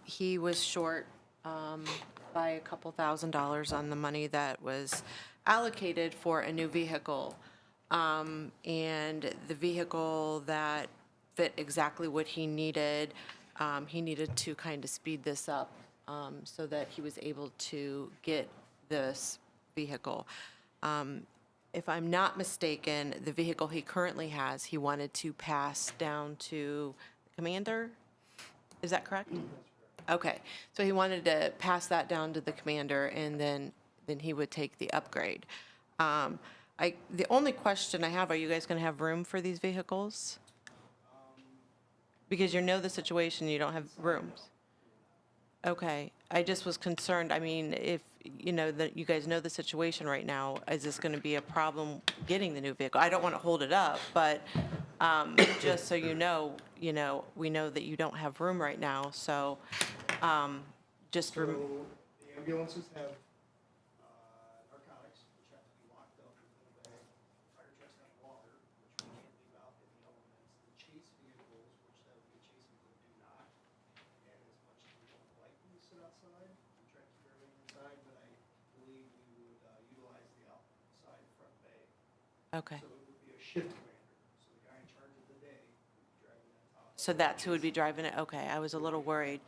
B: He was short by a couple $1,000s on the money that was allocated for a new vehicle. And the vehicle that fit exactly what he needed to kind of speed this up so that he was able to get this vehicle. If I'm not mistaken, the vehicle he currently has, he wanted to pass down to the commander? Is that correct? Okay, so he wanted to pass that down to the commander, and then he would take the upgrade. The only question I have, are you guys going to have room for these vehicles? Because you know the situation, you don't have rooms. Okay, I just was concerned, I mean, if, you know, that you guys know the situation right now, is this going to be a problem getting the new vehicle? I don't want to hold it up, but just so you know, we know that you don't have room right now, so just.
G: So the ambulances have narcotics, which have to be locked up within a bag. Fire trucks have water, which we can't leave out in the elements. The chase vehicles, which that would be a chase vehicle, do not. And as much as we don't like them to sit outside, we try to keep everything inside, but I believe we would utilize the outside front bay.
B: Okay,
G: So it would be a shift commander. So the guy in charge of the day would be driving that top.
B: so that's who would be driving it? Okay, I was a little worried.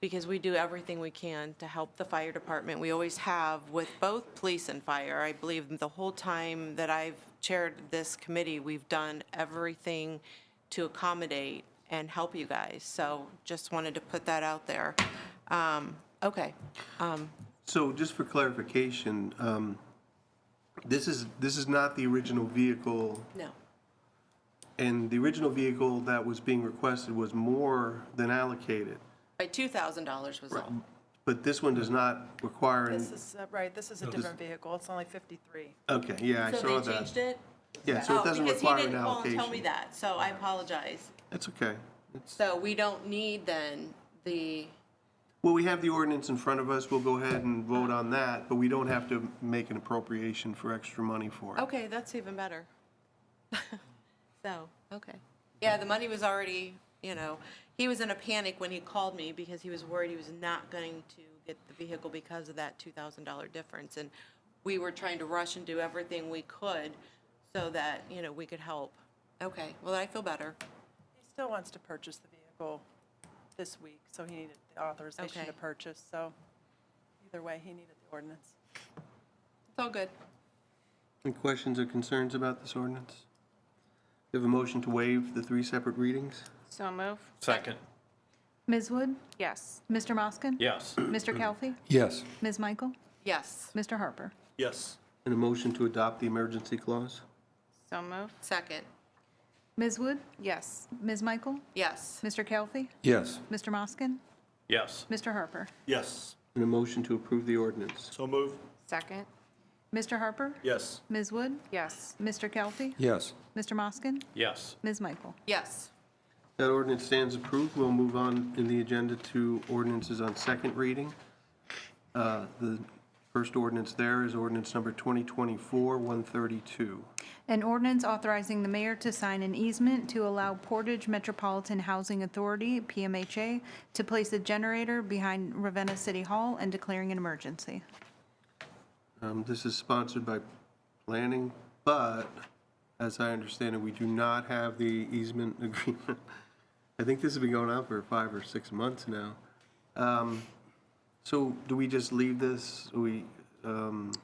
B: Because we do everything we can to help the fire department. We always have with both police and fire. I believe the whole time that I've chaired this committee, we've done everything to accommodate and help you guys. So just wanted to put that out there. Okay.
A: So just for clarification, this is not the original vehicle,
B: No.
A: And the original vehicle that was being requested was more than allocated,
B: By $2,000 was all.
A: but this one does not require,
I: This is, right, this is a different vehicle. It's only 53.
A: okay, yeah, I
B: So
A: saw
B: they
A: that.
B: changed it?
A: Yeah, so it doesn't require an
B: Because he didn't call and tell me
A: allocation.
B: that, so I apologize.
A: That's okay. It's-
B: So we don't need then the,
A: Well, we have the ordinance in front of us, we'll go ahead and vote on that, but we don't have to make an appropriation for extra money for it.
B: okay, that's even better. So, okay. Yeah, the money was already, he was in a panic when he called me because he was worried he was not going to get the vehicle because of that $2,000 difference. And we were trying to rush and do everything we could so that, we could help. Okay, well, I feel better.
I: He still wants to purchase the vehicle this week, so he needed the authorization
B: Okay.
I: to purchase. So either way, he needed the ordinance.
B: It's all good.
A: Any questions or concerns about this ordinance? Do you have a motion to waive the 3 separate readings?
H: So move.
E: Second.
D: Ms. Wood?
H: Yes.
D: Mr. Moskin?
E: Yes.
D: Mr. Kelly?
C: Yes.
D: Ms. Michael?
B: Yes.
D: Mr. Harper?
C: Yes.
A: And a motion to adopt the emergency clause?
H: So move.
B: Second.
D: Ms. Wood?
H: Yes.
D: Ms. Michael?
B: Yes.
D: Mr. Kelly?
C: Yes.
D: Mr. Moskin?
E: Yes.
D: Mr. Harper?
C: Yes.
A: And a motion to approve the ordinance?
C: So move.
H: Second.
D: Mr. Harper?
C: Yes.
D: Ms. Wood?
H: Yes.
D: Mr. Kelly?
C: Yes.
D: Mr. Moskin?
E: Yes.
D: Ms. Michael?
B: Yes.
A: That ordinance stands approved. We'll move on in the agenda to ordinances on second reading. The first ordinance there is ordinance number 2024-132.
D: An ordinance authorizing the mayor to sign an easement to allow Portage Metropolitan Housing Authority, PMHA, to place a generator behind Ravenna City Hall and declaring an emergency.
A: This is sponsored by planning, but as I understand it, we do not have the easement agreement. I think this has been going on for 5 or 6 months now. So do we just leave this? I'm not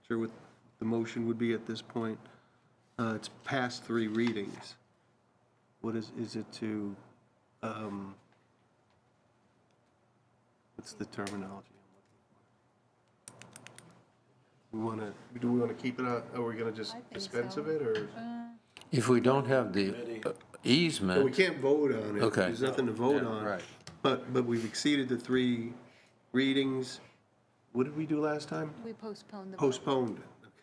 A: sure what the motion would be at this point. It's past 3 readings. What is it to, what's the terminology? Do we want to keep it, are we going to just dispense of it, or?
C: If we don't have the
A: Well, we
C: easement,
A: can't vote on it.
C: Okay.
A: There's nothing to vote
C: Yeah,
A: on.
C: right.
A: But we've exceeded the 3 readings. What did we do last time?
D: We postponed the vote.
A: Postponed it. Okay.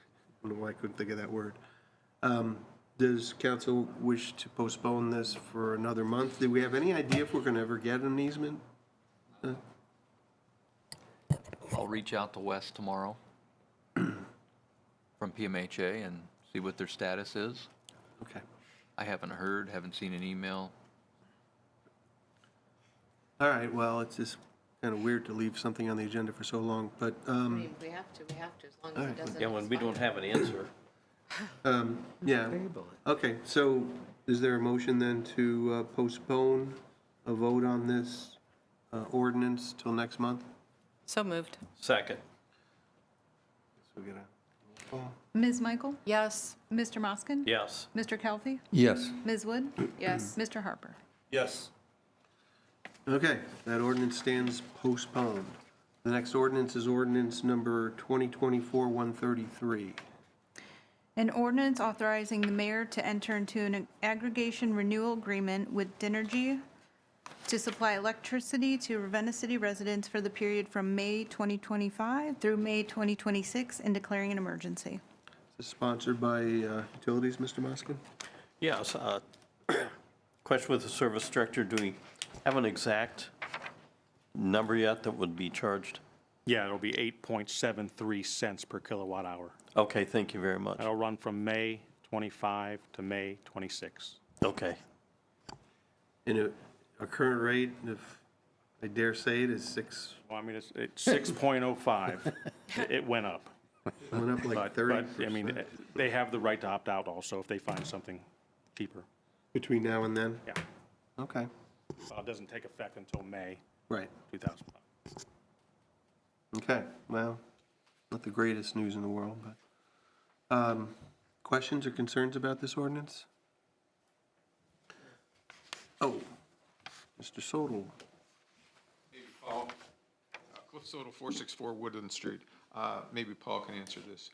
A: I don't know why I couldn't think of that word. Does council wish to postpone this for another month? Do we have any idea if we're going to ever get an easement?
J: I'll reach out to Wes tomorrow from PMHA and see what their status is.
A: Okay.
J: I haven't heard, haven't seen an email.
A: All right, well, it's just kind of weird to leave something on the agenda for so long, but,
B: We have to, as long
A: All
B: as
A: right.
B: it doesn't.
E: Yeah, when we don't have an answer.
A: yeah. Okay, so is there a motion then to postpone a vote on this ordinance till next month?
B: So moved.
E: Second.
A: So we got a roll call.
D: Ms. Michael?
B: Yes.
D: Mr. Moskin?
E: Yes.
D: Mr. Kelly?
C: yes.
D: Ms. Wood?
H: Yes.
D: Mr. Harper?
C: Yes.
A: Okay, that ordinance stands postponed. The next ordinance is ordinance number 2024-133.
D: An ordinance authorizing the mayor to enter into an aggregation renewal agreement with Dinergy to supply electricity to Ravenna City residents for the period from May 2025 through May 2026 and declaring an emergency.
A: This is sponsored by Utilities, Mr. Moskin?
E: Yes. Question with the service director, do we have an exact number yet that would be charged?
K: Yeah, it'll be 8.73 cents per kilowatt hour.
E: Okay, thank you very much.
K: That'll run from May 25 to May 26.
E: Okay.
A: And our current rate, if I dare say it, is 6,
K: Well, I mean, it's 6.05. It went up.
A: went up like
K: But,
A: 30%.
K: I mean, they have the right to opt out also if they find something cheaper.
A: Between now and then?
K: Yeah.
A: Okay,
K: It doesn't take effect until May
A: right.
K: 2005.
A: Okay, well, not the greatest news in the world, but, questions or concerns about this ordinance? Oh, Mr. Sodal.
L: Maybe Paul, Cliff Soto, 464 Woodland Street. Maybe Paul can answer this.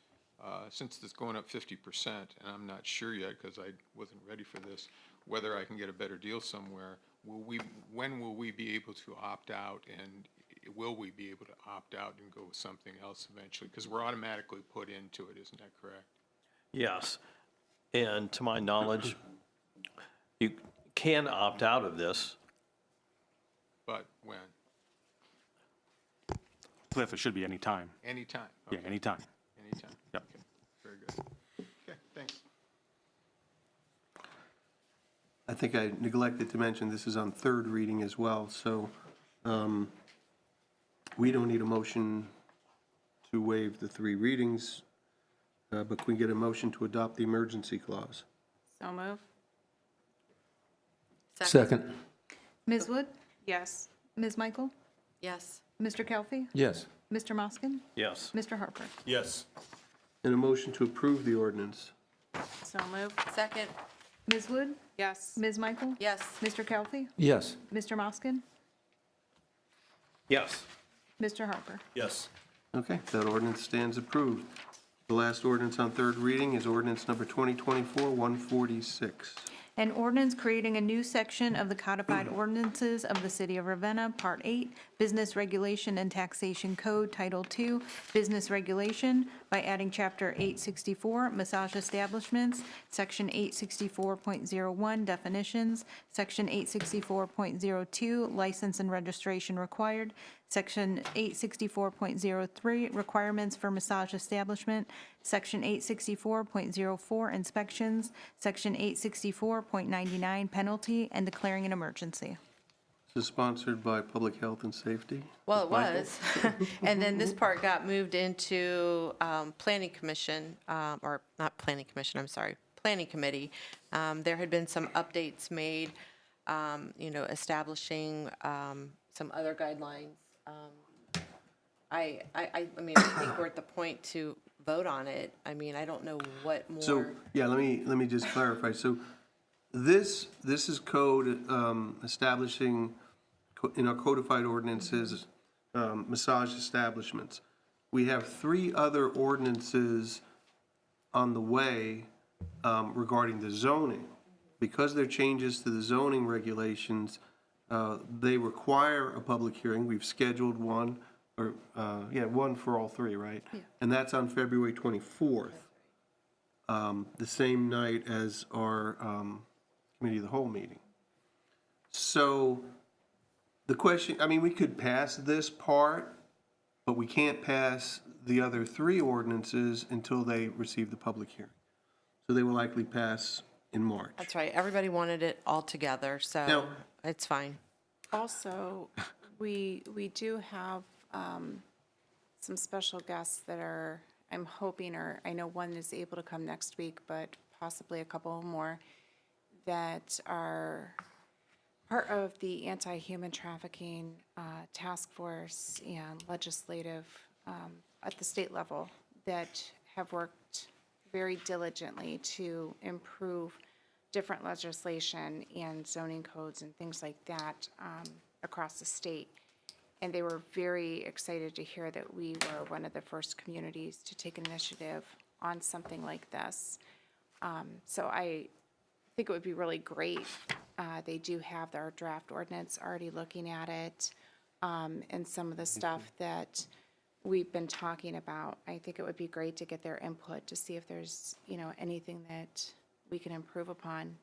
C: since it's going up 50%, and I'm not sure yet because I wasn't ready for this, whether I can get a better deal somewhere, when will we be able to opt out, and will we be able to opt out and go with something else eventually? Because we're automatically put into it, isn't that correct?
E: Yes. And to my knowledge, you can opt out of this.
C: But when?
K: Cliff, it should be any time.
C: Anytime?
K: Yeah,
C: Okay.
K: anytime.
C: Anytime?
K: Yep.
C: Okay, very good. Okay, thanks.
A: I think I neglected to mention this is on third reading as well, so we don't need a motion to waive the 3 readings, but can we get a motion to adopt the emergency clause?
H: So move.
B: Second.
D: Ms. Wood?
H: Yes.
D: Ms. Michael?
B: Yes.
D: Mr. Kelfi?
L: Yes.
D: Mr. Moskin?
E: Yes.
D: Mr. Harper?
K: Yes.
A: And a motion to approve the ordinance?
H: So move.
B: Second.
D: Ms. Wood?
H: Yes.
D: Ms. Michael?
B: Yes.
D: Mr. Kelfi?
L: Yes.
D: Mr. Moskin?
E: Yes.
D: Mr. Harper?
K: Yes.
A: Okay, that ordinance stands approved. The last ordinance on third reading is ordinance number 2024-146.
D: An ordinance creating a new section of the codified ordinances of the City of Ravenna, Part 8, Business Regulation and Taxation Code, Title II, Business Regulation, by adding Chapter 864, Massage Establishments, Section 864.01, Definitions, Section 864.02, License and Registration Required, Section 864.03, Requirements for Massage Establishment, Section 864.04, Inspections, Section 864.99, Penalty, and declaring an emergency.
A: This is sponsored by Public Health and Safety.
B: Well, it
A: Michael?
B: was. And then this part got moved into Planning Commission, or not Planning Commission, I'm sorry, Planning Committee. There had been some updates made, establishing some other guidelines. I mean, I think we're at the point to vote on it. I mean, I don't know what more.
A: So, yeah, let me just clarify. So this is code establishing, in our codified ordinances, massage establishments. We have 3 other ordinances on the way regarding the zoning. Because they're changes to the zoning regulations, they require a public hearing. We've scheduled one, or, one for all 3, right? Yeah. And that's on February 24th, the same night as our Committee of the Whole meeting. So the question, I mean, we could pass this part, but we can't pass the other 3 ordinances until they receive the public hearing. So they will likely pass in March.
B: That's right. Everybody wanted it all together, so
A: Now-
B: it's fine.
H: Also, we do have some special guests that are, I'm hoping, or I know one is able to come next week, but possibly a couple more, that are part of the anti-human trafficking task force and legislative at the state level that have worked very diligently to improve different legislation and zoning codes and things like that across the state. And they were very excited to hear that we were one of the first communities to take initiative on something like this. So I think it would be really great. They do have their draft ordinance already looking at it, and some of the stuff that we've been talking about. I think it would be great to get their input to see if there's, anything that we can improve upon.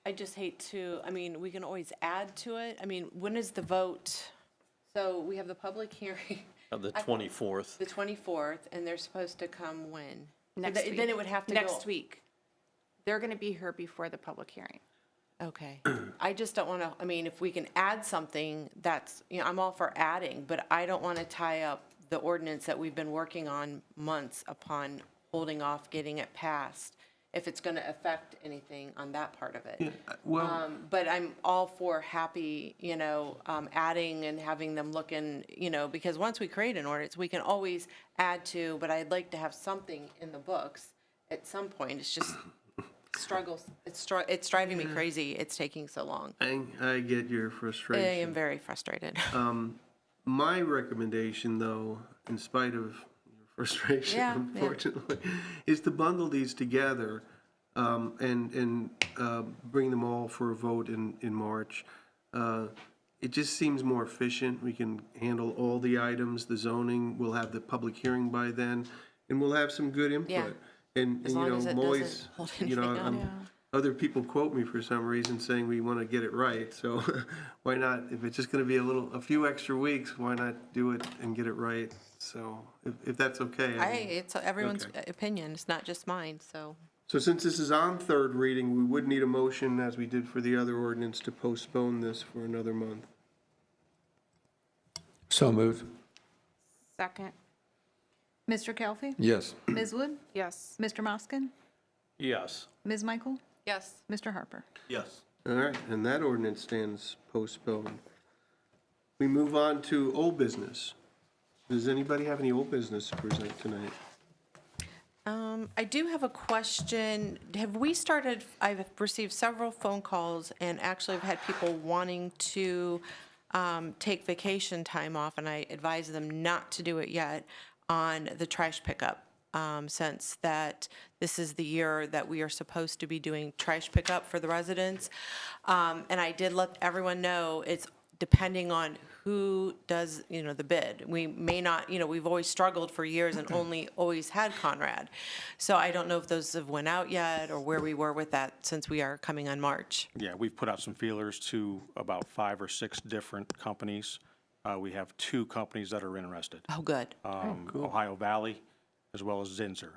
B: I just hate to, I mean, we can always add to it. I mean, when is the vote? So we have the public hearing.
E: Of the 24th.
B: The 24th, and they're supposed to come when?
H: Next week.
B: Then it would have to go.
H: Next week. They're going to be here before the public hearing.
B: Okay. I just don't want to, I mean, if we can add something, that's, I'm all for adding, but I don't want to tie up the ordinance that we've been working on months upon holding off getting it passed, if it's going to affect anything on that part of it.
A: Yeah, well,
B: But I'm all for happy, adding and having them look in, because once we create an ordinance, we can always add to, but I'd like to have something in the books at some point. It's just struggles. It's driving me crazy. It's taking so long.
A: I get your
B: I
A: frustration.
B: am very frustrated.
A: My recommendation, though, in spite of your frustration,
B: Yeah, yeah.
A: unfortunately, is to bundle these together and bring them all for a vote in March. It just seems more efficient. We can handle all the items, the zoning, we'll have the public hearing by then, and we'll have some good
B: Yeah.
A: input. And
B: As
A: you
B: long
A: know,
B: as it
A: I'm
B: doesn't
A: always,
B: hold
A: you know,
B: anything up.
A: other people quote me for some reason saying we want to get it right, so why not, if it's just going to be a few extra weeks, why not do it and get it right? So, if that's okay. I mean-
B: It's everyone's
A: Okay.
B: opinion, it's not just mine, so.
A: So since this is on third reading, we would need a motion, as we did for the other ordinance, to postpone this for another month.
C: So moved.
H: Second.
D: Mr. Kelfi?
C: Yes.
D: Ms. Wood?
H: Yes.
D: Mr. Moskin?
E: Yes.
D: Ms. Michael?
B: Yes.
D: Mr. Harper?
E: Yes.
A: All right, and that ordinance stands postponed. We move on to old business. Does anybody have any old business to present tonight?
B: I do have a question. Have we started, I've received several phone calls, and actually I've had people wanting to take vacation time off, and I advise them not to do it yet, on the trash pickup, since that this is the year that we are supposed to be doing trash pickup for the residents. And I did let everyone know, it's depending on who does, the bid. We may not, we've always struggled for years and only always had Conrad. So I don't know if those have went out yet, or where we were with that, since we are coming on March.
K: Yeah, we've put out some feelers to about 5 or 6 different companies. We have 2 companies that are interested.
B: Oh, good.
K: Ohio Valley, as well as Zinser.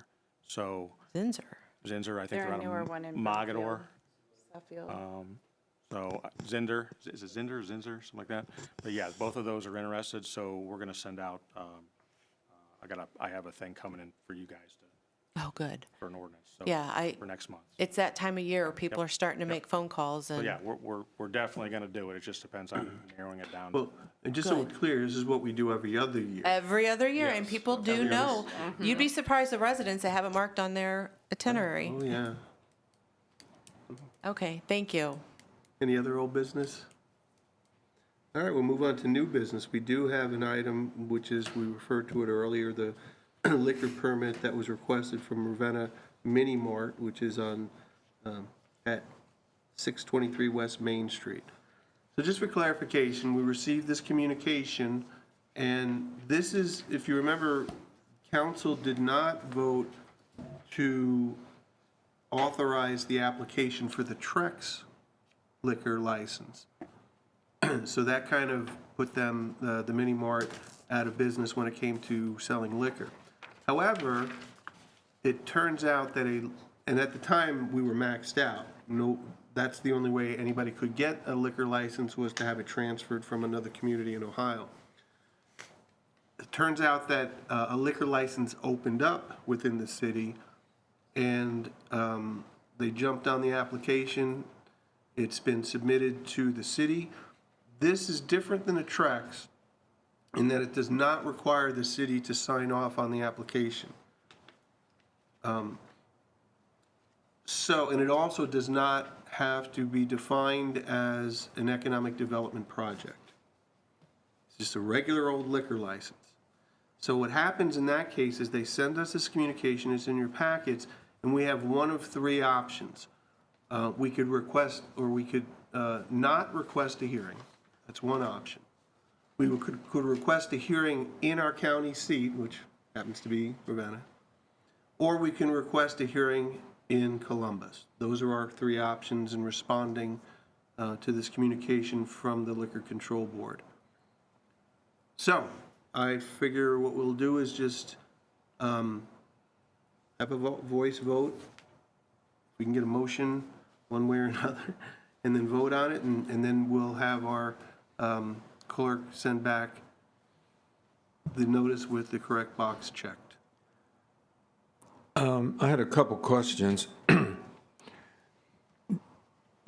K: So
B: Zinser.
K: Zinser, I think
H: They're
K: they're
H: a newer one
K: on
H: in
K: Mogador.
H: Suffield.
K: So Zinder, is it Zinder, Zinser, something like that? But yeah, both of those are interested, so we're going to send out, I have a thing coming in for you guys
B: Oh, good.
K: for an ordinance. So
B: Yeah,
K: for next month.
B: it's that time of year where people are starting to make phone calls,
K: So
B: and
K: yeah, we're definitely going to do it. It just depends on narrowing it down.
A: Well, and just so we're clear, this is what we do every other year.
B: every other year, and
K: Yes.
B: people do
A: Every other-
B: know. You'd be surprised, the residents that have it marked on their itinerary.
A: Oh, yeah.
B: Okay, thank you.
A: Any other old business? All right, we'll move on to new business. We do have an item, which is, we referred to it earlier, the liquor permit that was requested from Ravenna Mini Mart, which is on, at 623 West Main Street. So just for clarification, we received this communication, and this is, if you remember, council did not vote to authorize the application for the Trex liquor license. So that kind of put them, the Mini Mart, out of business when it came to selling liquor. However, it turns out that and at the time, we were maxed out. No, that's the only way anybody could get a liquor license, was to have it transferred from another community in Ohio. It turns out that a liquor license opened up within the city, and they jumped on the application. It's been submitted to the city. This is different than a Trex in that it does not require the city to sign off on the application. And it also does not have to be defined as an economic development project. It's just a regular old liquor license. So what happens in that case is they send us this communication, it's in your packets, and we have one of 3 options. We could request, or we could not request a hearing. That's one option. We could request a hearing in our county seat, which happens to be Ravenna, or we can request a hearing in Columbus. Those are our 3 options in responding to this communication from the Liquor Control Board. So I figure what we'll do is just have a voice vote. We can get a motion one way or another, and then vote on it, and then we'll have our clerk send back the notice with the correct box checked.
C: I had a couple questions.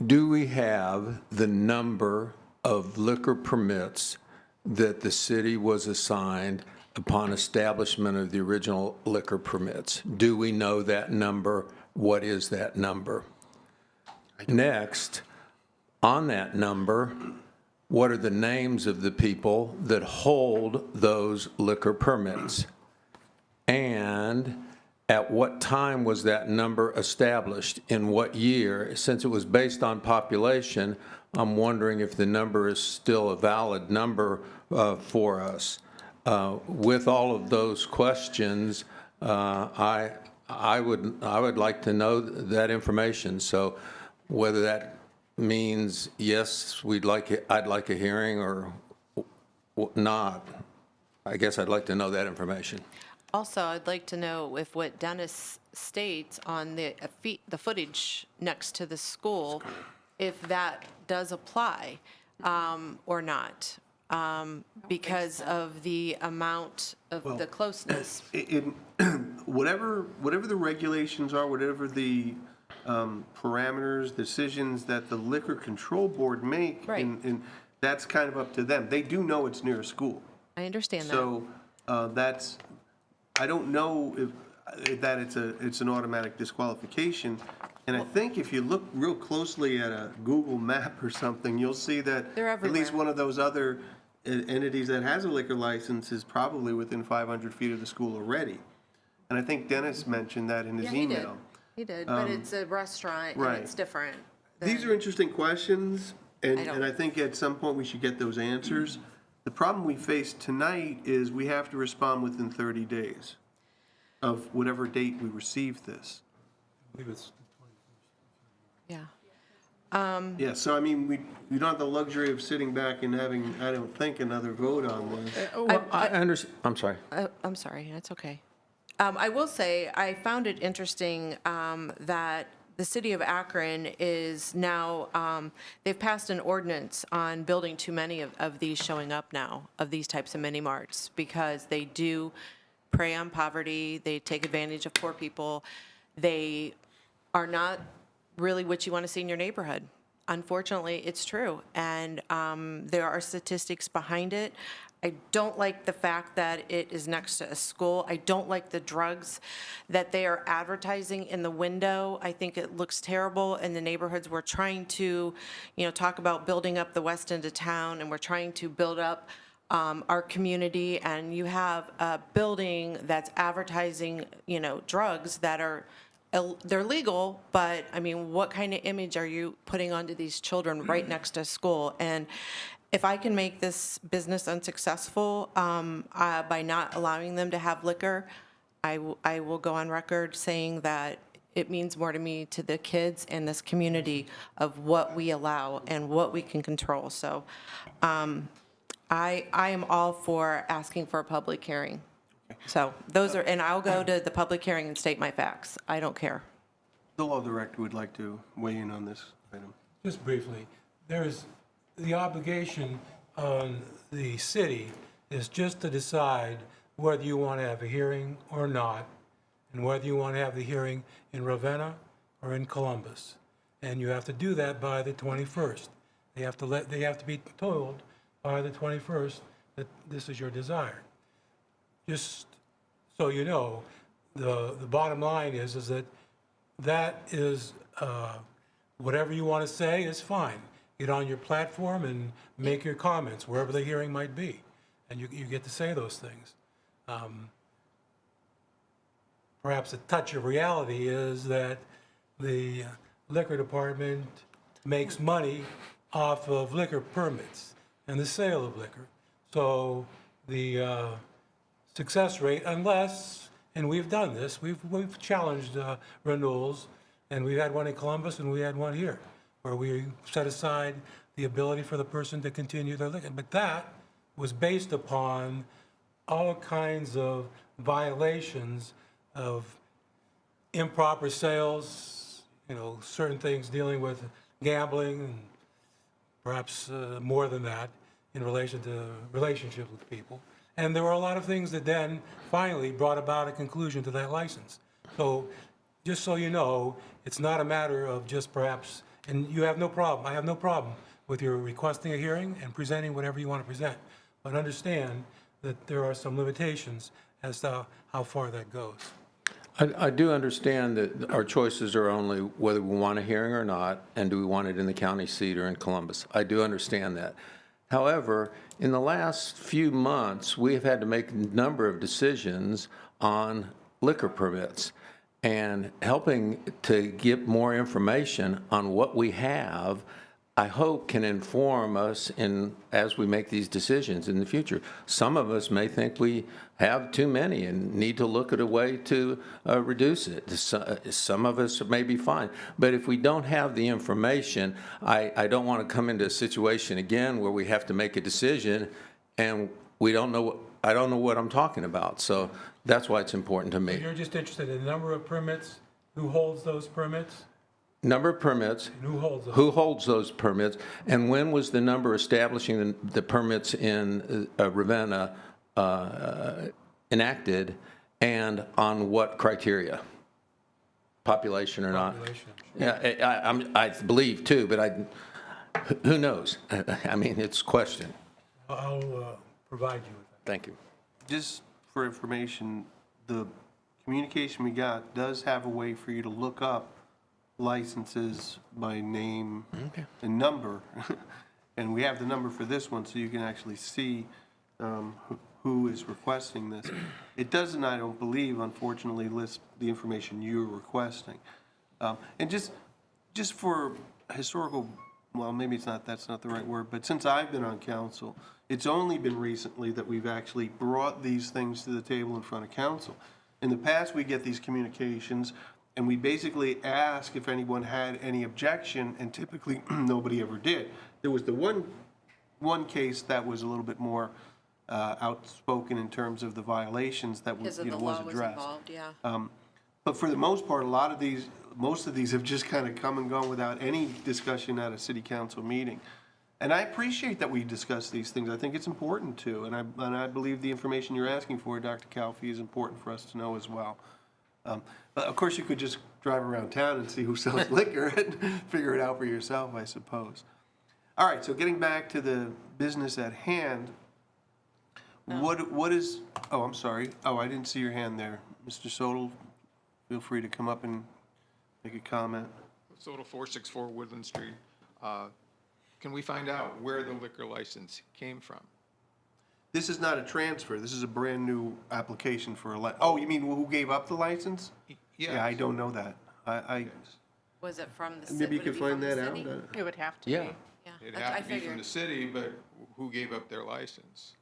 C: Do we have the number of liquor permits that the city was assigned upon establishment of the original liquor permits? Do we know that number? What is that number? Next, on that number, what are the names of the people that hold those liquor permits? And at what time was that number established? In what year? Since it was based on population, I'm wondering if the number is still a valid number for us. With all of those questions, I would like to know that information. So whether that means, yes, I'd like a hearing or not, I guess I'd like to know that information.
B: Also, I'd like to know if what Dennis states on the footage next to the school, if that does apply or not, because of the amount of the closeness.
A: Whatever the regulations are, whatever the parameters, decisions that the Liquor Control Board make,
B: Right.
A: and that's kind of up to them. They do know it's near a school.
B: I understand that.
A: So that's, I don't know if that it's an automatic disqualification. And I think if you look real closely at a Google map or something, you'll see that
B: They're
A: at least
B: everywhere.
A: one of those other entities that has a liquor license is probably within 500 feet of the school already. And I think Dennis mentioned that in his
B: Yeah, he did.
A: email.
B: He did, but it's a restaurant and
A: right.
B: it's different.
A: These are interesting questions, and,
B: I don't-
A: and I think at some point we should get those answers. The problem we face tonight is we have to respond within 30 days of whatever date we received this.
B: Yeah.
A: Yeah, so I mean, we don't have the luxury of sitting back and having, I don't think, another vote on this.
C: I'm sorry.
B: I'm sorry, that's okay. I will say, I found it interesting that the city of Akron is now, they've passed an ordinance on building too many of these showing up now, of these types of mini marts, because they do prey on poverty, they take advantage of poor people, they are not really what you want to see in your neighborhood. Unfortunately, it's true, and there are statistics behind it. I don't like the fact that it is next to a school. I don't like the drugs that they are advertising in the window. I think it looks terrible in the neighborhoods. We're trying to, talk about building up the west end of town, and we're trying to build up our community, and you have a building that's advertising, drugs that are they're legal, but I mean, what kind of image are you putting onto these children right next to school? And if I can make this business unsuccessful by not allowing them to have liquor, I will go on record saying that it means more to me, to the kids in this community, of what we allow and what we can control. So I am all for asking for a public hearing. So those are, and I'll go to the public hearing and state my facts. I don't care.
A: The law director would like to weigh in on this item.
L: Just briefly, there's the obligation on the city is just to decide whether you want to have a hearing or not, and whether you want to have the hearing in Ravenna or in Columbus. And you have to do that by the 21st. They have to be told by the 21st that this is your desire. Just so you know, the bottom line is that is, whatever you want to say is fine. Get on your platform and make your comments wherever the hearing might be, and you get to say those things. Perhaps a touch of reality is that the liquor department makes money off of liquor permits and the sale of liquor. So the success rate, unless, and we've done this, we've challenged renewals, and we've had one in Columbus and we had one here, where we set aside the ability for the person to continue their liquor. But that was based upon all kinds of violations of improper sales, certain things dealing with gambling, and perhaps more than that in relation to relationships with people. And there were a lot of things that then finally brought about a conclusion to that license. So just so you know, it's not a matter of just perhaps, and you have no problem, I have no problem with your requesting a hearing and presenting whatever you want to present. But understand that there are some limitations as to how far that goes.
C: I do understand that our choices are only whether we want a hearing or not, and do we want it in the county seat or in Columbus. I do understand that. However, in the last few months, we have had to make a number of decisions on liquor permits and helping to get more information on what we have, I hope can inform us as we make these decisions in the future. Some of us may think we have too many and need to look at a way to reduce it. Some of us may be fine. But if we don't have the information, I don't want to come into a situation again where we have to make a decision and I don't know what I'm talking about. So that's why it's important to me.
L: You're just interested in the number of permits, who holds those permits,
C: Number of permits,
L: and who holds them?
C: who holds those permits, and when was the number establishing the permits in Ravenna enacted, and on what criteria? Population or not?
L: Population.
C: Yeah, I believe too, but who knows? I mean, it's a question.
L: I'll provide you with that.
C: Thank you.
A: Just for information, the communication we got does have a way for you to look up licenses by name and number. And we have the number for this one, so you can actually see who is requesting this. It doesn't, I don't believe, unfortunately, list the information you're requesting. And just for historical, well, maybe that's not the right word, but since I've been on council, it's only been recently that we've actually brought these things to the table in front of council. In the past, we get these communications, and we basically ask if anyone had any objection, and typically nobody ever did. There was the one case that was a little bit more outspoken in terms of the violations that was,
B: Because of the
A: was
B: law was
A: addressed.
B: involved, yeah.
A: But for the most part, most of these have just kind of come and gone without any discussion at a city council meeting. And I appreciate that we discuss these things. I think it's important to, and I believe the information you're asking for, Dr. Calfee, is important for us to know as well. But of course, you could just drive around town and see who sells liquor and figure it out for yourself, I suppose. All right, so getting back to the business at hand, what is, oh, I'm sorry. Oh, I didn't see your hand there. Mr. Sodal, feel free to come up and make a comment.
M: Sodal 464 Woodland Street. Can we find out where the liquor license came from?
A: This is not a transfer. This is a brand-new application for a oh, you mean who gave up the license? Yeah, I don't know that.
B: Was it from the city?
A: Maybe you could find that out.
H: It would have to be.
C: Yeah.
B: Yeah,
M: It'd
B: I
M: have to be from
B: figured.
M: the city, but who gave up their license?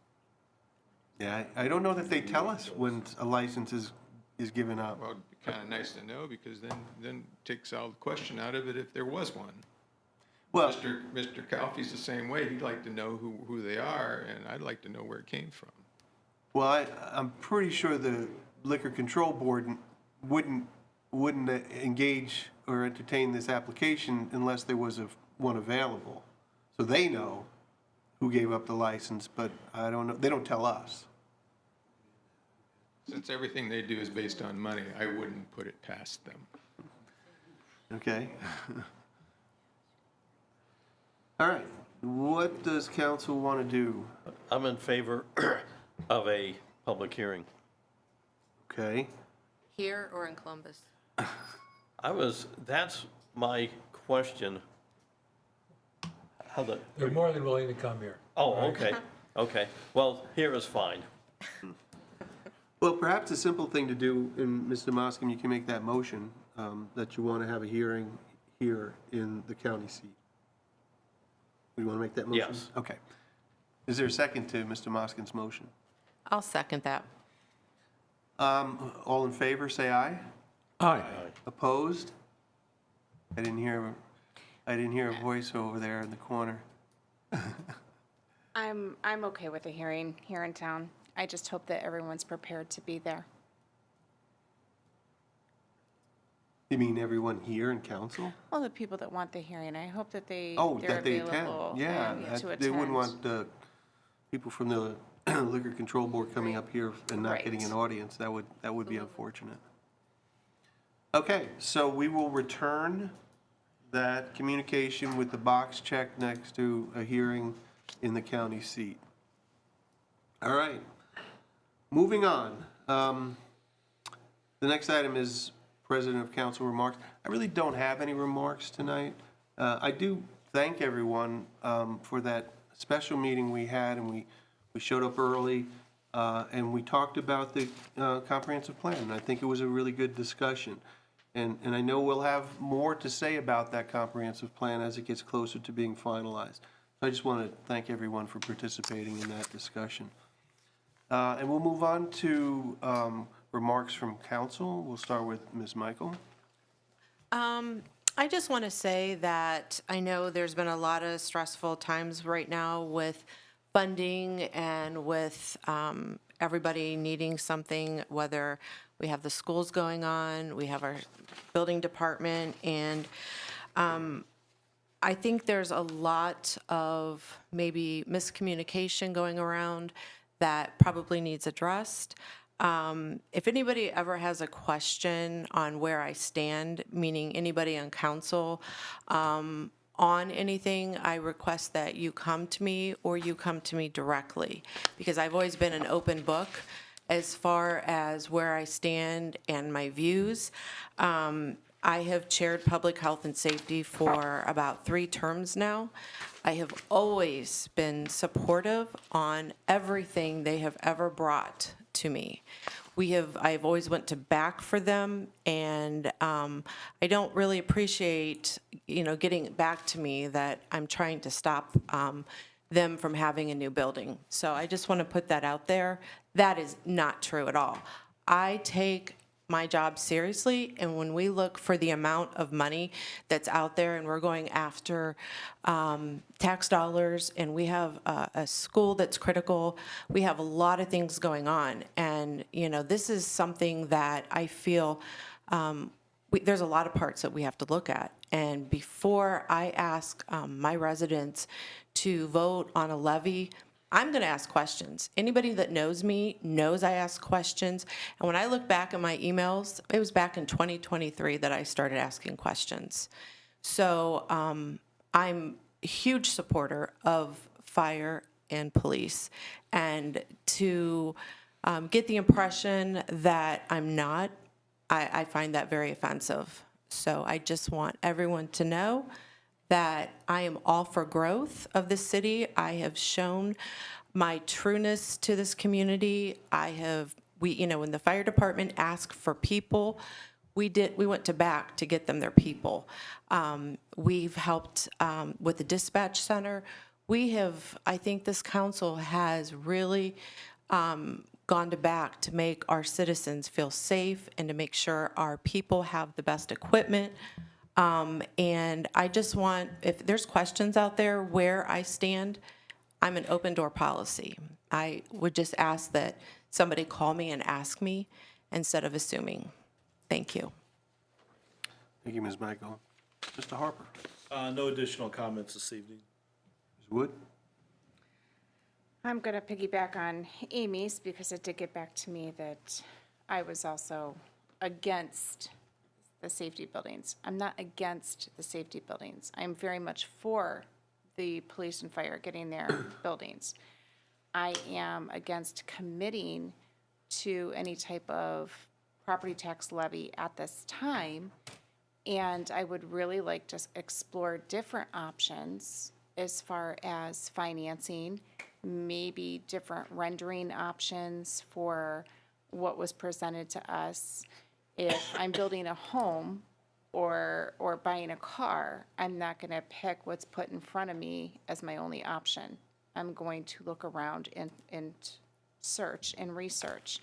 A: Yeah, I don't know that they tell us when a license is given up.
M: Well, it'd be kind of nice to know, because then takes out the question out of it if there was one.
A: Well,
M: Mr. Calfee's the same way. He'd like to know who they are, and I'd like to know where it came from.
A: well, I'm pretty sure the Liquor Control Board wouldn't engage or entertain this application unless there was one available. So they know who gave up the license, but I don't know, they don't tell us.
M: Since everything they do is based on money, I wouldn't put it past them.
A: Okay? All right, what does council want to do?
E: I'm in favor of a public hearing.
A: Okay,
B: Here or in Columbus?
E: That's my question.
L: They're more than willing to come here.
E: Oh, okay, okay. Well, here is fine.
A: well, perhaps a simple thing to do, and Mr. Moscom, you can make that motion, that you want to have a hearing here in the county seat. You want to make that motion?
E: Yes.
A: Okay. Is there a second to Mr. Moskin's motion?
B: I'll second that.
A: All in favor, say aye.
C: Aye.
A: Opposed? I didn't hear a voice over there in the corner.
H: I'm okay with a hearing here in town. I just hope that everyone's prepared to be there.
A: You mean everyone here in council?
H: Well, the people that want the hearing, I hope that
A: Oh,
H: they're
A: that they attend,
H: available
A: yeah.
H: to attend.
A: They wouldn't want people from the Liquor Control Board coming up here and not getting an audience. That would be unfortunate. Okay, so we will return that communication with the box check next to a hearing in the county seat. All right, moving on. The next item is President of Council remarks. I really don't have any remarks tonight. I do thank everyone for that special meeting we had, and we showed up early, and we talked about the comprehensive plan, and I think it was a really good discussion. And I know we'll have more to say about that comprehensive plan as it gets closer to being finalized. So I just want to thank everyone for participating in that discussion. And we'll move on to remarks from council. We'll start with Ms. Michael.
B: I just want to say that I know there's been a lot of stressful times right now with funding and with everybody needing something, whether we have the schools going on, we have our building department, and I think there's a lot of maybe miscommunication going around that probably needs addressed. If anybody ever has a question on where I stand, meaning anybody on council, on anything, I request that you come to me or you come to me directly, because I've always been an open book as far as where I stand and my views. I have chaired public health and safety for about 3 terms now. I have always been supportive on everything they have ever brought to me. I've always went to back for them, and I don't really appreciate, getting back to me that I'm trying to stop them from having a new building. So I just want to put that out there. That is not true at all. I take my job seriously, and when we look for the amount of money that's out there and we're going after tax dollars, and we have a school that's critical, we have a lot of things going on, and this is something that I feel there's a lot of parts that we have to look at. And before I ask my residents to vote on a levy, I'm going to ask questions. Anybody that knows me knows I ask questions. And when I look back at my emails, it was back in 2023 that I started asking questions. So I'm a huge supporter of fire and police. And to get the impression that I'm not, I find that very offensive. So I just want everyone to know that I am all for growth of the city. I have shown my trueness to this community. When the fire department asked for people, we went to back to get them their people. We've helped with the dispatch center. I think this council has really gone to back to make our citizens feel safe and to make sure our people have the best equipment. And I just want, if there's questions out there where I stand, I'm an open door policy. I would just ask that somebody call me and ask me instead of assuming. Thank you.
A: Thank you, Ms. Michael. Mr. Harper.
N: No additional comments this evening.
A: Ms. Wood.
H: I'm going to piggyback on Amy's because it did get back to me that I was also against the safety buildings. I'm not against the safety buildings. I'm very much for the police and fire getting their buildings. I am against committing to any type of property tax levy at this time, and I would really like to explore different options as far as financing, maybe different rendering options for what was presented to us. If I'm building a home or buying a car, I'm not going to pick what's put in front of me as my only option. I'm going to look around and search and research.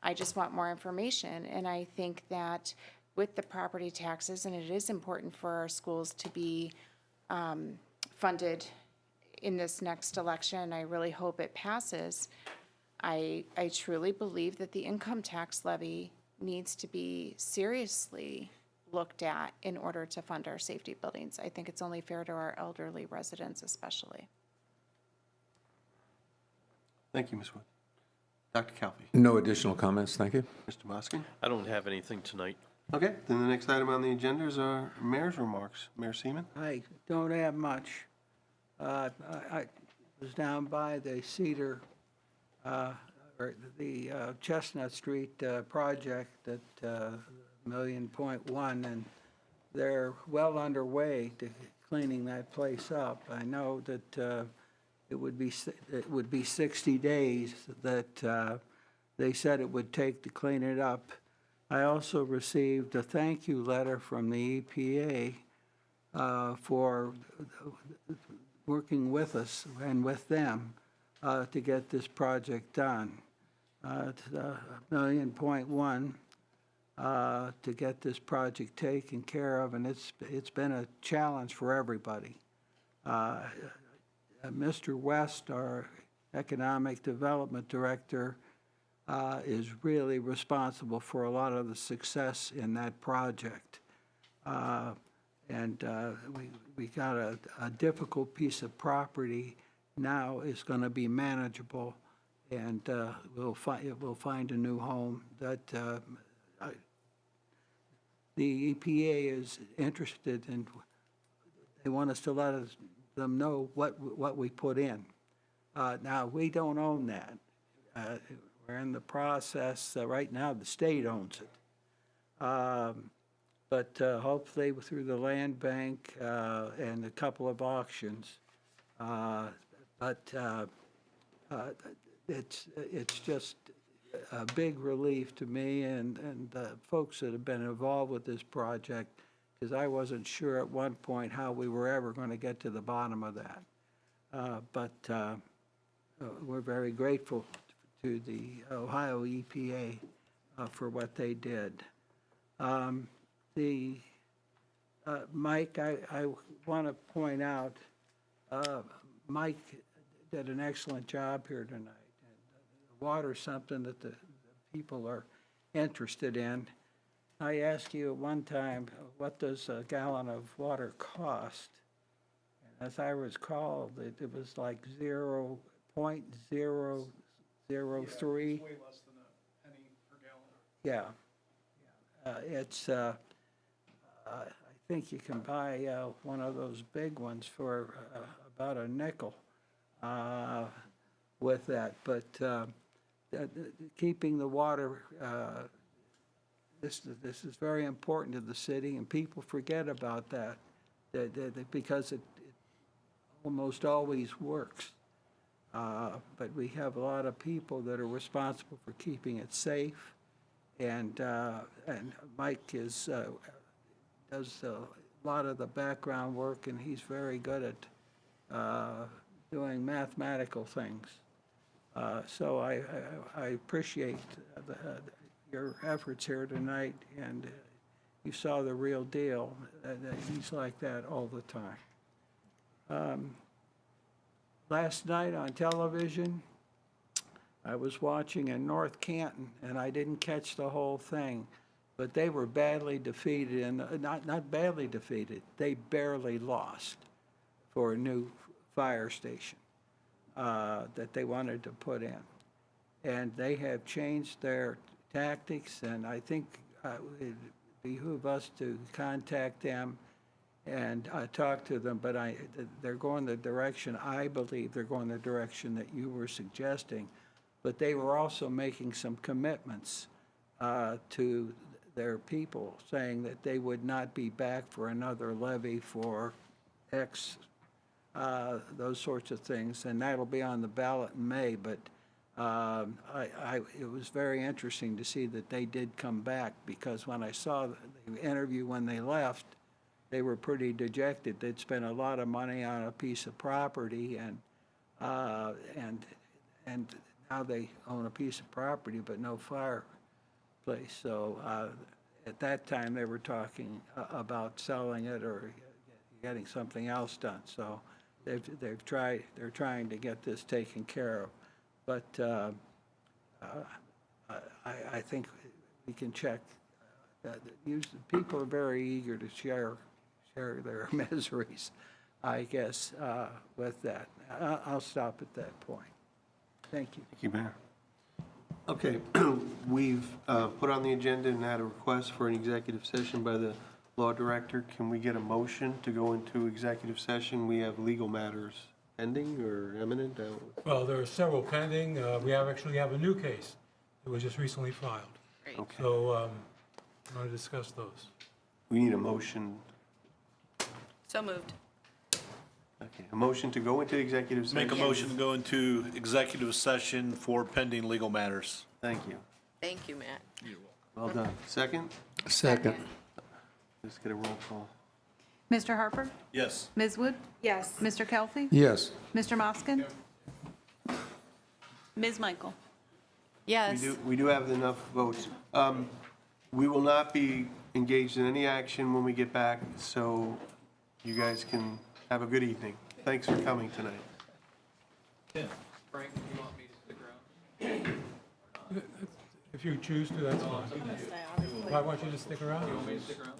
H: I just want more information, and I think that with the property taxes, and it is important for our schools to be funded in this next election, I really hope it passes. I truly believe that the income tax levy needs to be seriously looked at in order to fund our safety buildings. I think it's only fair to our elderly residents especially.
A: Thank you, Ms. Wood. Dr. Calfee.
C: No additional comments, thank you.
A: Mr. Moskin.
E: I don't have anything tonight.
A: Okay, then the next item on the agenda is our mayor's remarks. Mayor Seaman.
O: I don't have much. I was down by the Cedar, or the Chestnut Street project at $1.1 million, and they're well underway to cleaning that place up. I know that it it would be 60 days that they said it would take to clean it up. I also received a thank you letter from the EPA for working with us and with them to get this project done. It's $1.1 million to get this project taken care of, and it's been a challenge for everybody. Mr. West, our Economic Development Director, is really responsible for a lot of the success in that project. And we got a difficult piece of property now is going to be manageable, and we'll find a new home. That the EPA is interested in. They want us to let them know what we put in. Now we don't own that. We're in the process right now. The state owns it. But hopefully through the land bank and a couple of auctions. It's just a big relief to me and the folks that have been involved with this project, because I wasn't sure at one point how we were ever going to get to the bottom of that. But we're very grateful to the Ohio EPA for what they did. Mike, I want to point out, Mike did an excellent job here tonight. And water's something that the people are interested in. I asked you at one time, what does a gallon of water cost? And as I recall, it was like 0.003.
G: Way less than a penny per gallon.
O: Yeah. It's, I think you can buy one of those big ones for about a nickel with that. But keeping the water, this is very important to the city, and people forget about that because it almost always works. But we have a lot of people that are responsible for keeping it safe, and Mike does a lot of the background work, and he's very good at doing mathematical things. So I appreciate your efforts here tonight, and you saw the real deal. He's like that all the time. Last night on television, I was watching in North Canton, and I didn't catch the whole thing, but they were badly defeated, and not badly defeated, they barely lost for a new fire station that they wanted to put in. And they have changed their tactics, and I think it behooves us to contact them and talk to them, but they're going the direction, I believe they're going the direction that you were suggesting, but they were also making some commitments to their people, saying that they would not be back for another levy for X, those sorts of things, and that'll be on the ballot in May, but it was very interesting to see that they did come back, because when I saw the interview when they left, they were pretty dejected. They'd spent a lot of money on a piece of property, and now they own a piece of property but no fireplace. So at that time they were talking about selling it or getting something else done. So they're trying to get this taken care of. But I think we can check. People are very eager to share their miseries, I guess, with that. I'll stop at that point. Thank you.
A: Thank you, Mayor. Okay, we've put on the agenda and had a request for an executive session by the law director. Can we get a motion to go into executive session? We have legal matters pending or imminent?
L: Well, there are several pending. We actually have a new case that was just recently filed.
B: Great.
A: Okay.
L: So I want to discuss those.
A: We need a motion.
B: So moved.
A: Okay, a motion to go into executive session.
N: Make a motion to go into executive session for pending legal matters.
A: Thank you.
B: Thank you, Matt.
A: Well done. Second?
O: Second.
A: Let's get a roll call.
D: Mr. Harper?
N: Yes.
D: Ms. Wood?
H: Yes.
D: Mr. Kelfi?
O: Yes.
D: Mr. Moskin? Ms. Michael?
B: Yes.
A: We do have enough votes. We will not be engaged in any action when we get back, so you guys can have a good evening. Thanks for coming tonight.
J: Frank, do you want me to stick around?
L: If you choose to, that's fine. I want you to stick around.
J: You want me to stick around?